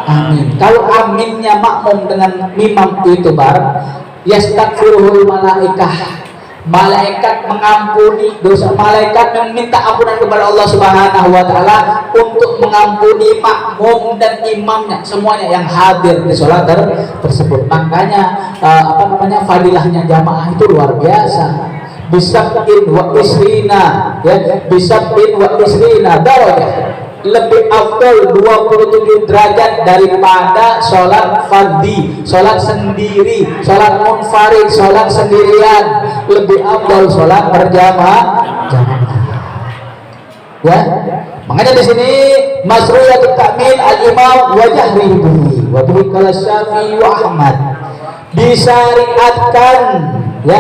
amin. Kalau aminnya makmum dengan imam itu bareng, yastaghfiruhul malaikah, malaikat mengampuni dosa, malaikat meminta ampunan kepada Allah Subhanahu wa taala untuk mengampuni makmum dan imamnya, semuanya yang hadir di sholat tersebut. Makanya fadilahnya jamaah itu luar biasa. bisab'in wa isrina, ya, bisab'in wa isrina darajah, lebih afdal 27 derajat daripada sholat fardhi, sholat sendiri, sholat munfarid, sholat sendirian. Lebih afdal sholat berjamaah. Ya, makanya di sini masru'iyatut ta'min al-imam wa jahri bihi wa bihi qala Syafi'i wa Ahmad. Disyariatkan ya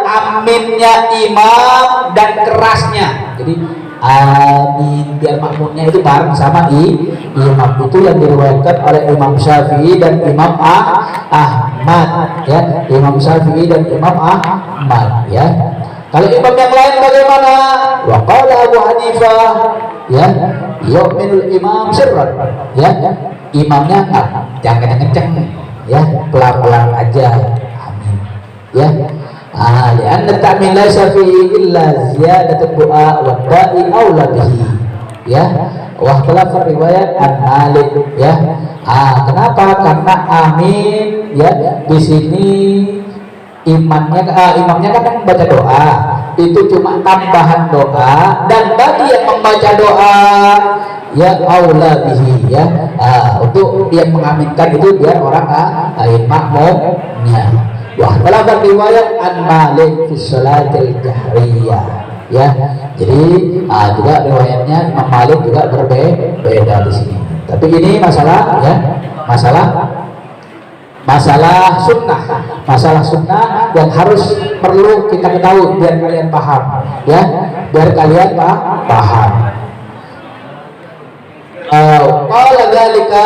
aminnya imam dan kerasnya. Jadi amin biar makmumnya itu bareng sama imam. Itu yang diriwayatkan oleh Imam Syafi'i dan Imam Ahmad, ya, Imam Syafi'i dan Imam Ahmad, ya. Kalau imam yang lain bagaimana? Wa qala Abu Hanifah, ya, yu'minul imam sirran, ya, imamnya jangan kenceng, ya, pelan-pelan aja, amin, ya. Lianna ta'min la syafi'i illa ziyadatul du'a wa da'i aula bihi, ya. Wa khalafa riwayat an Malik, ya. Kenapa? Karena amin, ya, di sini imamnya kan membaca doa, itu cuma tambahan doa, dan bagi yang membaca doa ya aula bihi, ya, untuk yang mengaminkan itu biar orang makmumnya. Wah, dalam riwayat an Malik fi salatil jahriyah, ya. Jadi juga riwayatnya Imam Malik juga berbeda di sini. Tapi ini masalah, ya, masalah sunnah yang harus perlu kita ketahui biar kalian paham, ya, biar kalian paham. Qala dzalika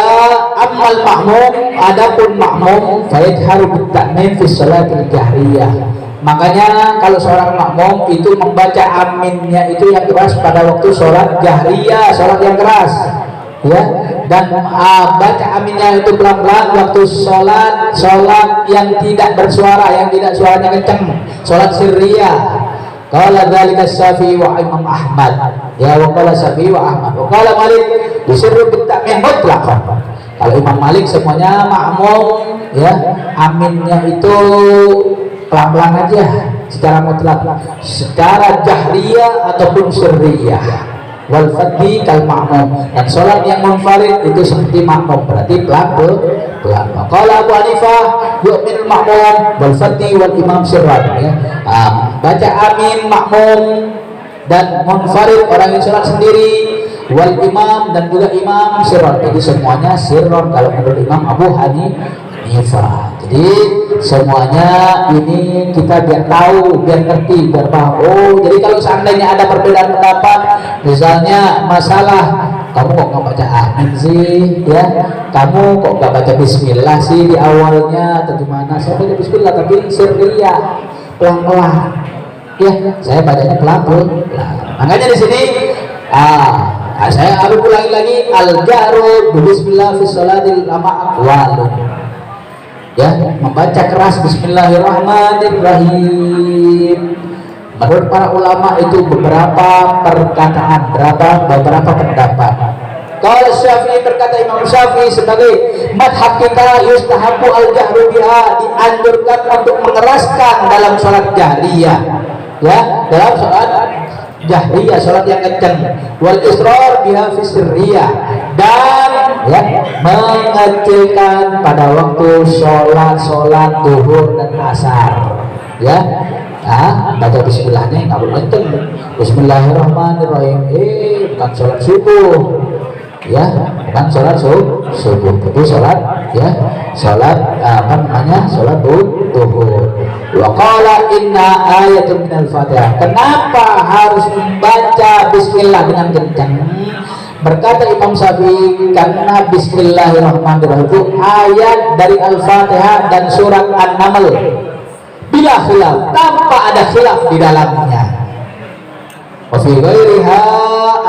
ammal ma'mum, adapun makmum fayajharu bit ta'min fi shalatil jahriyah. Makanya kalau seorang makmum itu membaca aminnya itu yang keras pada waktu sholat jahriyah, sholat yang keras, ya, dan baca aminnya itu pelan-pelan waktu sholat yang tidak bersuara, yang tidak suaranya kencang, sholat sirriyah. Qala dzalika Syafi'i wa Imam Ahmad, ya, wa qala Syafi'i wa Ahmad wa qala Malik disirru bit ta'min mutlaqan. Kalau Imam Malik semuanya makmum, ya, aminnya itu pelan-pelan aja secara mutlak, secara jahriyah ataupun sirriyah. Wal fadhi kal ma'mum, dan sholat yang munfarid itu seperti makmum, berarti pelan-pelan. Qala Abu Hanifah yu'minul ma'mum wal fadhi wal imam sirran, ya. Baca amin makmum dan munfarid orang yang sholat sendiri, wal imam dan juga imam sirran, jadi semuanya sirran kalau menurut Imam Abu Hanifah. Jadi semuanya ini kita biar tahu, biar ngerti, biar paham. Oh, jadi kalau seandainya ada perbedaan pendapat, misalnya masalah kamu kok nggak baca amin sih, ya, kamu kok nggak baca bismillah sih di awalnya atau gimana? Saya baca bismillah tapi sirriyah, pelan-pelan, ya, saya bacanya pelan-pelan. Makanya di sini saya harus ulangi lagi, al-jahru bismillah fi sholatil aqwalun, ya, membaca keras bismillahirrahmanirrahim. Menurut para ulama itu beberapa perkataan, beberapa pendapat. Kalau Syafi'i, berkata Imam Syafi'i sebagai madhab kita, yustahabu al-jahru biha, dianjurkan untuk mengeraskan dalam sholat jahriyah, ya, dalam sholat jahriyah, sholat yang kencang, wal israr biha fi sirriyah, dan, ya, mengecilkan pada waktu sholat duhur dan asar, ya. Baca bismillahnya nggak boleh kencang, bismillahirrahmanirrahim, bukan sholat subuh, ya, bukan sholat subuh, tapi sholat, ya, sholat sholat duhur. Wa qala inna ayatun minal Fatihah. Kenapa harus membaca bismillah dengan kencang? Berkata Imam Syafi'i, karena bismillahirrahmanirrahim itu ayat dari Al-Fatihah dan surat An-Naml bila khilaf, tanpa ada khilaf di dalamnya. Wa fi ghairiha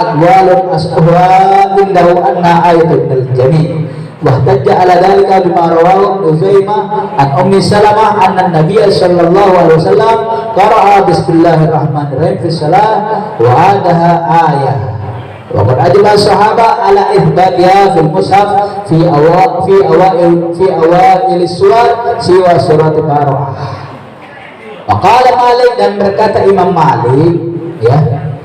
aqwalun ashaha indahu anna ayatun minal jami'. Wahtajja ala dalika bima rawahu Uzaimah an Ummi Salamah anna Nabiy sallallahu alaihi wasallam qara'a bismillahirrahmanirrahim fi shalah wa adaha ayah. Wa qad ajma sahaba ala ithbatiha fil mushaf fi awail surat siwa surat Barah. Maqala Malik, dan berkata Imam Malik, ya,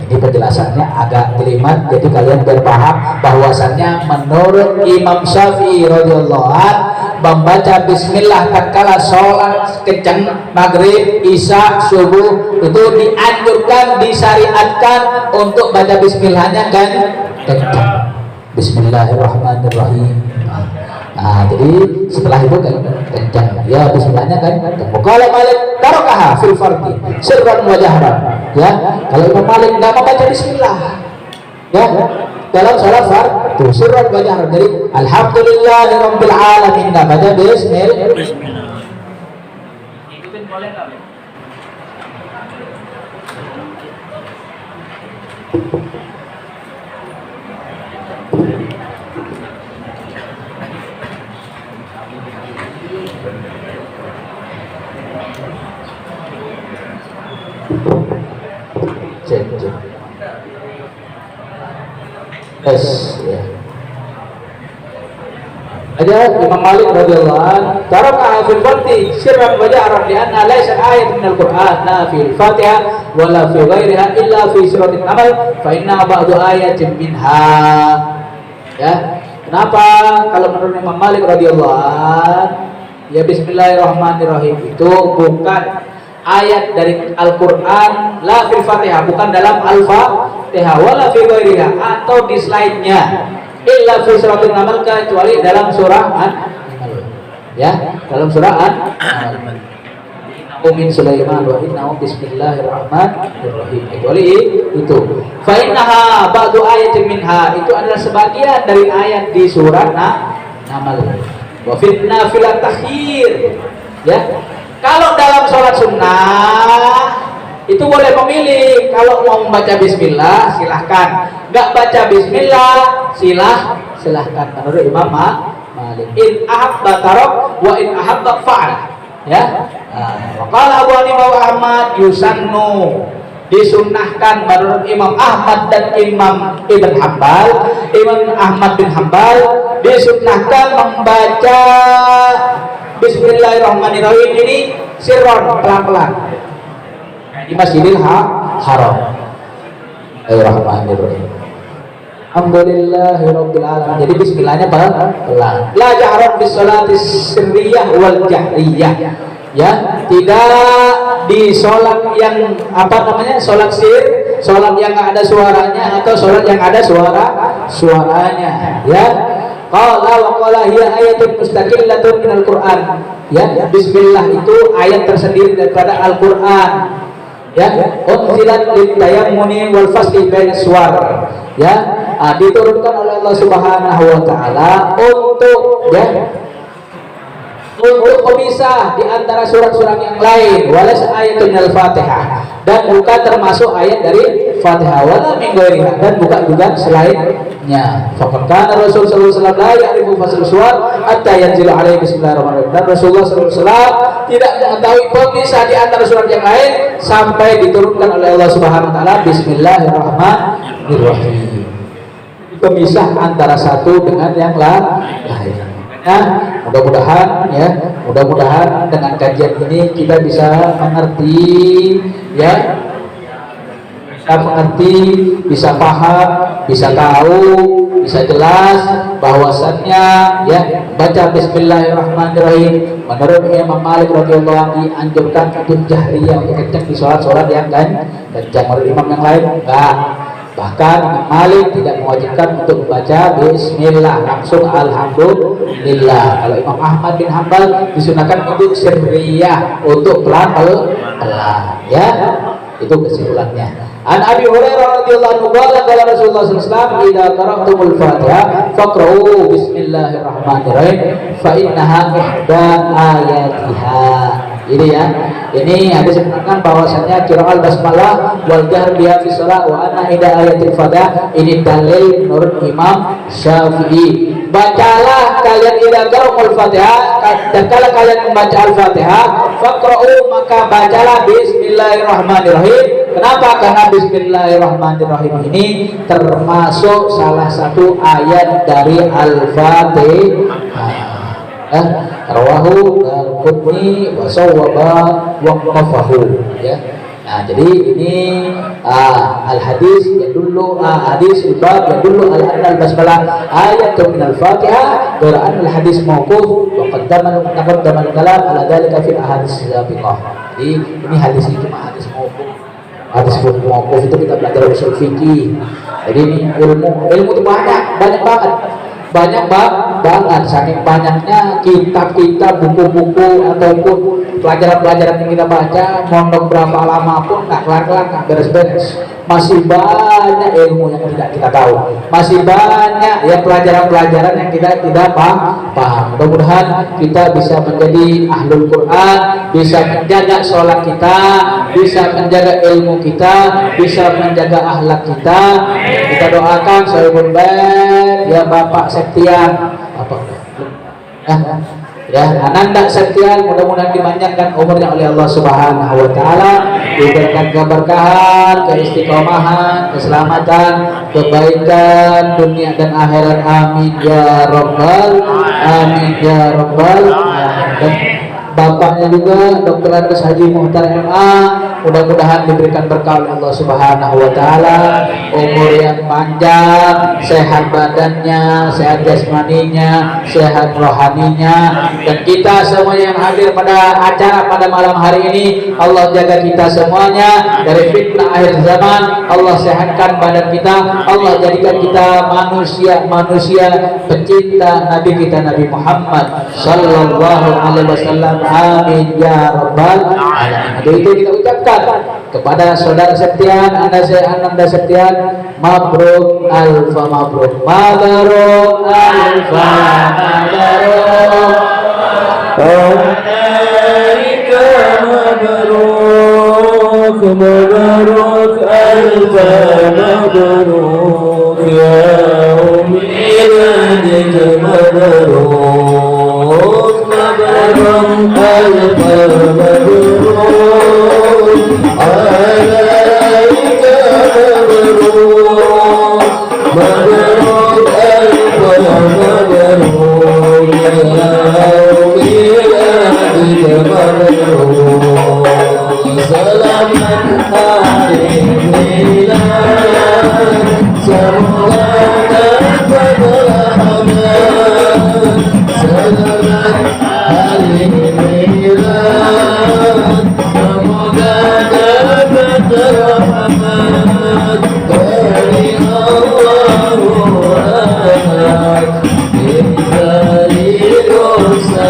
ini penjelasannya agak jelimet, jadi kalian biar paham bahwasannya menurut Imam Syafi'i radhiyallahu anhu membaca bismillah tatkala sholat kencang maghrib, isya, subuh itu dianjurkan, disyariatkan untuk baca bismillahnya kan kencang. Bismillahirrahmanirrahim. Nah, jadi setelah itu kan kencang, ya bismillahnya kan kencang. Kalau Malik tarokaha fil fardhi sirran wa jahran, ya. Kalau Imam Malik nggak membaca bismillah, ya, dalam salat fardu sirran wa jahran. Jadi alhamdulillahirabbil alamin nggak baca bismillah. Ikutin boleh nggak? Cek. Yes, ya. Ada Imam Malik radhiyallahu anhu, taraka fil fardhi sirran wa jahran li anna laysa ayat min al-Qur'an la fil Fatihah wa la fi ghairiha illa fi suratil Nahl fa inna ba'du ayatin minha. Ya. Kenapa kalau menurut Imam Malik radhiyallahu anhu, ya bismillahirrahmanirrahim itu bukan ayat dari Al-Quran, la fil Fatihah, bukan dalam Al-Fatihah, wala fi ghairiha, atau di selainnya, illa fi suratul Nahl, kecuali dalam surah An-Nahl, ya, dalam surah An-Nahl. Umin Sulaiman wa innahu bismillahirrahmanirrahim, kecuali itu. Fa innaha ba'du ayatin minha, itu adalah sebagian dari ayat di surah Nahl. Wa fitna fil takhir, ya. Kalau dalam sholat sunnah itu boleh memilih, kalau mau membaca bismillah silahkan, nggak baca bismillah silahkan menurut Imam Malik. In ahabba tarok wa in ahabba fa'al, ya. Maka Abu Hanifah wa Ahmad yusannu, disunnahkan menurut Imam Ahmad dan Imam Ibn Hanbal. Imam Ahmad bin Hanbal disunnahkan membaca Bismillahirrahmanirrahim ini sirron, pelan-pelan di Masjidil Haram. Bismillahirrahmanirrahim. Alhamdulillahirabbil alamin. Jadi bismillahnya pelan. La jahran bis sholati sirriyah wal jahriyah. Ya, tidak di sholat yang sholat sir, sholat yang ada suaranya atau sholat yang ada suaranya, ya. Qala wa qala hiya ayatun mustaqillatun minal Qur'an. Ya, bismillah itu ayat tersendiri daripada Al-Qur'an. Ya, unzilat litayammuni wal fasli bain suwar. Ya, diturunkan oleh Allah Subhanahu wa taala untuk pemisah di antara surat-surat yang lain, walas ayatun al-Fatihah, dan bukan termasuk ayat dari Fatihah, wala min ghairiha, dan bukan juga selainnya. Faqad kana Rasul sallallahu alaihi wasallam la ya'rifu fasl suwar hatta yanzilu alaihi bismillahirrahmanirrahim. Dan Rasulullah sallallahu alaihi wasallam tidak mengetahui pemisah di antara surat yang lain sampai diturunkan oleh Allah Subhanahu wa taala bismillahirrahmanirrahim. Pemisah antara satu dengan yang lain. Nah, mudah-mudahan dengan kajian ini kita bisa mengerti, ya, bisa paham, bisa tahu, bisa jelas bahwasannya, ya, baca Bismillahirrahmanirrahim menurut Imam Malik radhiyallahu anhu dianjurkan untuk jahriyah, untuk kencang di sholat yang kencang. Menurut imam yang lain enggak. Bahkan Imam Malik tidak mewajibkan untuk membaca bismillah, langsung alhamdulillah. Kalau Imam Ahmad bin Hanbal disunahkan untuk sirriyah, untuk pelan-pelan, ya. Itu kesimpulannya. An Abi Hurairah radhiyallahu anhu qala qala Rasulullah sallallahu alaihi wasallam idza qara'tumul Fatihah faqra'u bismillahirrahmanirrahim fa innaha ihda ayatiha. Ini ya. Ini hadis menunjukkan bahwasanya qira'al basmalah wal jahr biha fi shalah wa anna ida ayatil Fatihah, ini dalil menurut Imam Syafi'i. Bacalah kalian idza qara'ul Fatihah, tatkala kalian membaca Al-Fatihah, faqra'u, maka bacalah bismillahirrahmanirrahim. Kenapa? Karena bismillahirrahmanirrahim ini termasuk salah satu ayat dari Al-Fatihah. rawahu Darqutni wa sawwaba waqafahu ya. Nah, jadi ini al hadis ya dulu hadis bab ya dulu al anna al basmalah ayat min al fatihah wa anna al hadis mauquf wa taqaddama al kalam ala dzalika fil ahadits sabiqah. Jadi ini hadis itu cuma hadis mauquf. Hadis mauquf itu kita belajar usul fikih. Jadi ini ilmu itu banyak banget saking banyaknya kitab-kitab, buku-buku ataupun pelajaran-pelajaran yang kita baca, mondok berapa lama pun nggak kelar-kelar, nggak beres-beres. Masih banyak ilmu yang tidak kita tahu, masih banyak ya pelajaran-pelajaran yang kita tidak paham. Mudah-mudahan kita bisa menjadi ahlul Quran, bisa menjaga sholat kita, bisa menjaga ilmu kita, bisa menjaga akhlak kita. Kita doakan Sohibul Bait ya Bapak Septian, ya Ananda Septian, mudah-mudahan dipanjangkan umurnya oleh Allah Subhanahu wa taala, diberikan keberkahan, keistiqomahan, keselamatan, kebaikan dunia dan akhirat. Amin ya rabbal alamin. Bapaknya juga Dr. Andes Haji Muhtar MA, mudah-mudahan diberikan berkah oleh Allah Subhanahu wa taala, umur yang panjang, sehat badannya, sehat jasmaninya, sehat rohaninya, dan kita semuanya yang hadir pada acara pada malam hari ini, Allah jaga kita semuanya dari fitnah akhir zaman. Allah sehatkan badan kita, Allah jadikan kita manusia pecinta Nabi kita Nabi Muhammad sallallahu alaihi wasallam. Amin ya rabbal alamin. Itu kita ucapkan kepada saudara Septian, Ananda Septian, mabruk alfa mabruk, mabruk alfa mabruk, alaika mabruk, mabruk alfa mabruk, ya umiladika mabruk, mabruk alfa mabruk, alaika mabruk, mabruk alfa mabruk, ya umiladika mabruk, selamat hari milad, semoga dapat rahmat, selamat hari milad, semoga dapat rahmat dari Allah dari dosa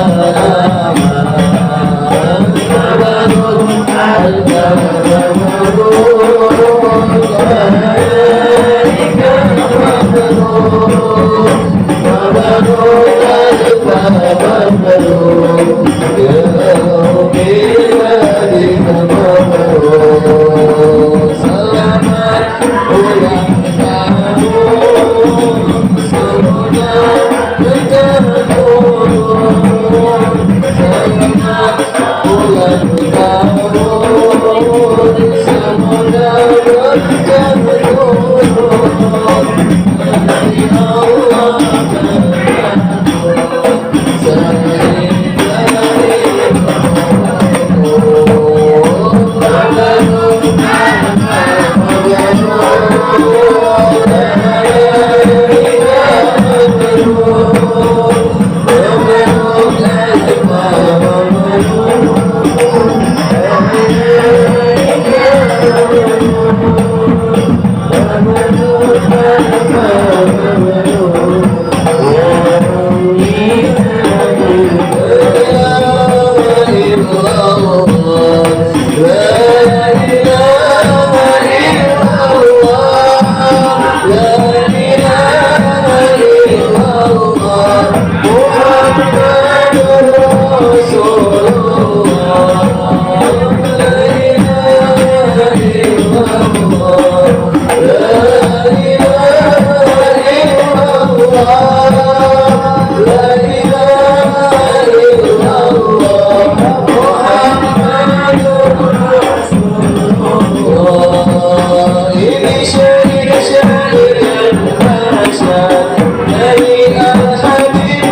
Dari al-Habib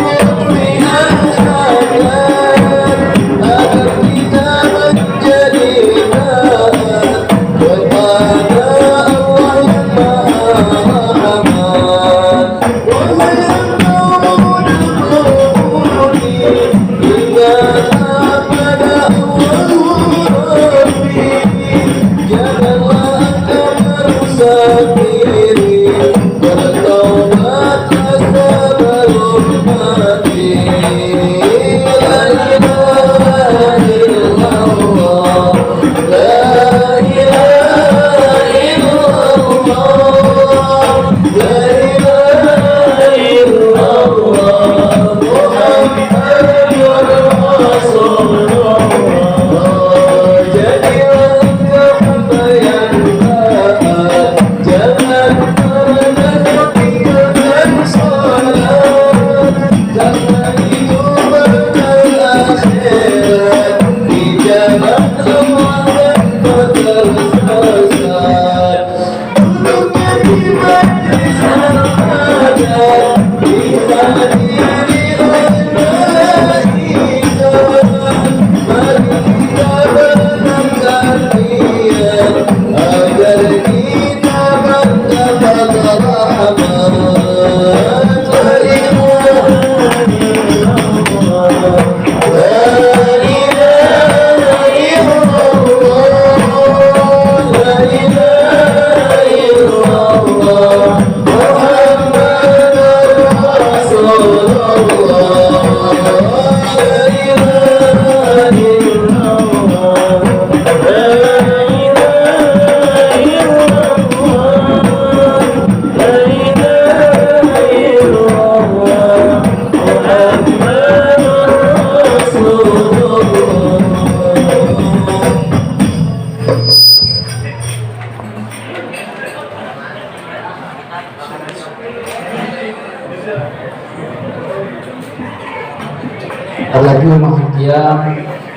Apalagi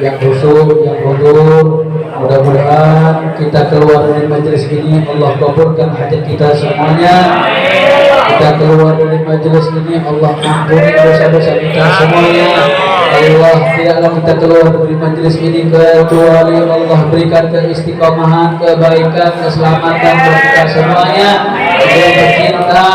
yang khusyuk, yang hudur, mudah-mudahan kita keluar dari majelis ini Allah kabulkan hajat kita semuanya. Kita keluar dari majelis ini Allah ampuni dosa-dosa kita semuanya. Allah, tidaklah kita keluar dari majelis ini kecuali Allah berikan keistiqomahan, kebaikan, keselamatan untuk kita semuanya. Yang bercinta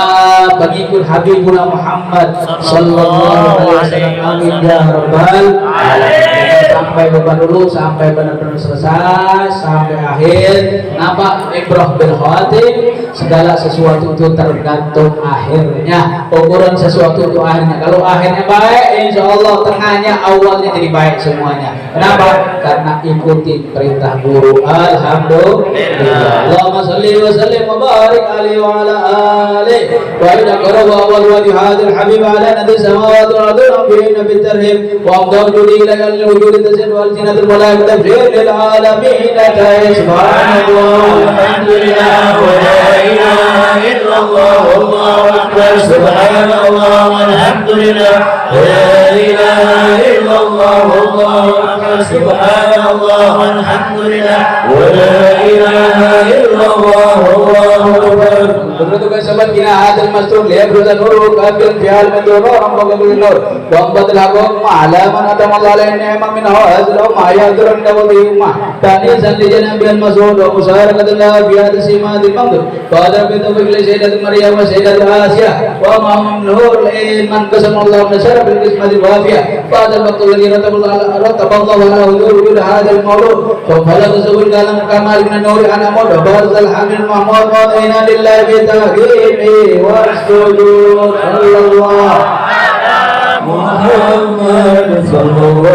pengikut Habibuna Muhammad sallallahu alaihi wasallam. Amin ya rabbal alamin. Sampai beban dulu, sampai benar-benar selesai, sampai akhir. Nampak ibrah bil khawatim, segala sesuatu itu tergantung akhirnya. Ukuran sesuatu itu akhirnya. Kalau akhirnya baik, insya Allah tengahnya, awalnya jadi baik semuanya. Kenapa? Karena ikuti perintah guru. Alhamdulillah. Allahumma salli wa sallim wa barik alaihi wa ala alihi wa inna qarawa awal wa dihadil habib ala nabi samawati wa ardi rabbi nabi tarhim wa afdal judi ila al-wujud tazid wal jinatul malaik tafsir lil alamin subhanallah walhamdulillah wa la ilaha illallah wallahu akbar subhanallah walhamdulillah wa la ilaha illallah wallahu akbar subhanallah walhamdulillah wa la ilaha illallah wallahu akbar. Beruntukkan sahabat kina hadal mastur liya berusaha nuru kafir fial mendur orang bagabul nur wa ambatul haqqum ma'alaman atamallah alaih ni'mah min hawazil ma'ayat duran dawati ummah tani sandi janabian masud wa musyarakatullah bihat simadil mamdur qadar bitawik li sayyidatul maryam wa sayyidatul asiyah wa ma'am nur iman qasamallahu nasyara bil qismatil wafiyah qadar waktu lagi rataballahu ala huzur hadal mawlud wa balagh subul kalam kamal min nur ana mawd barzal hamil mahmud wa inna lillahi تهريمي والسجود صلى الله على محمد صلى الله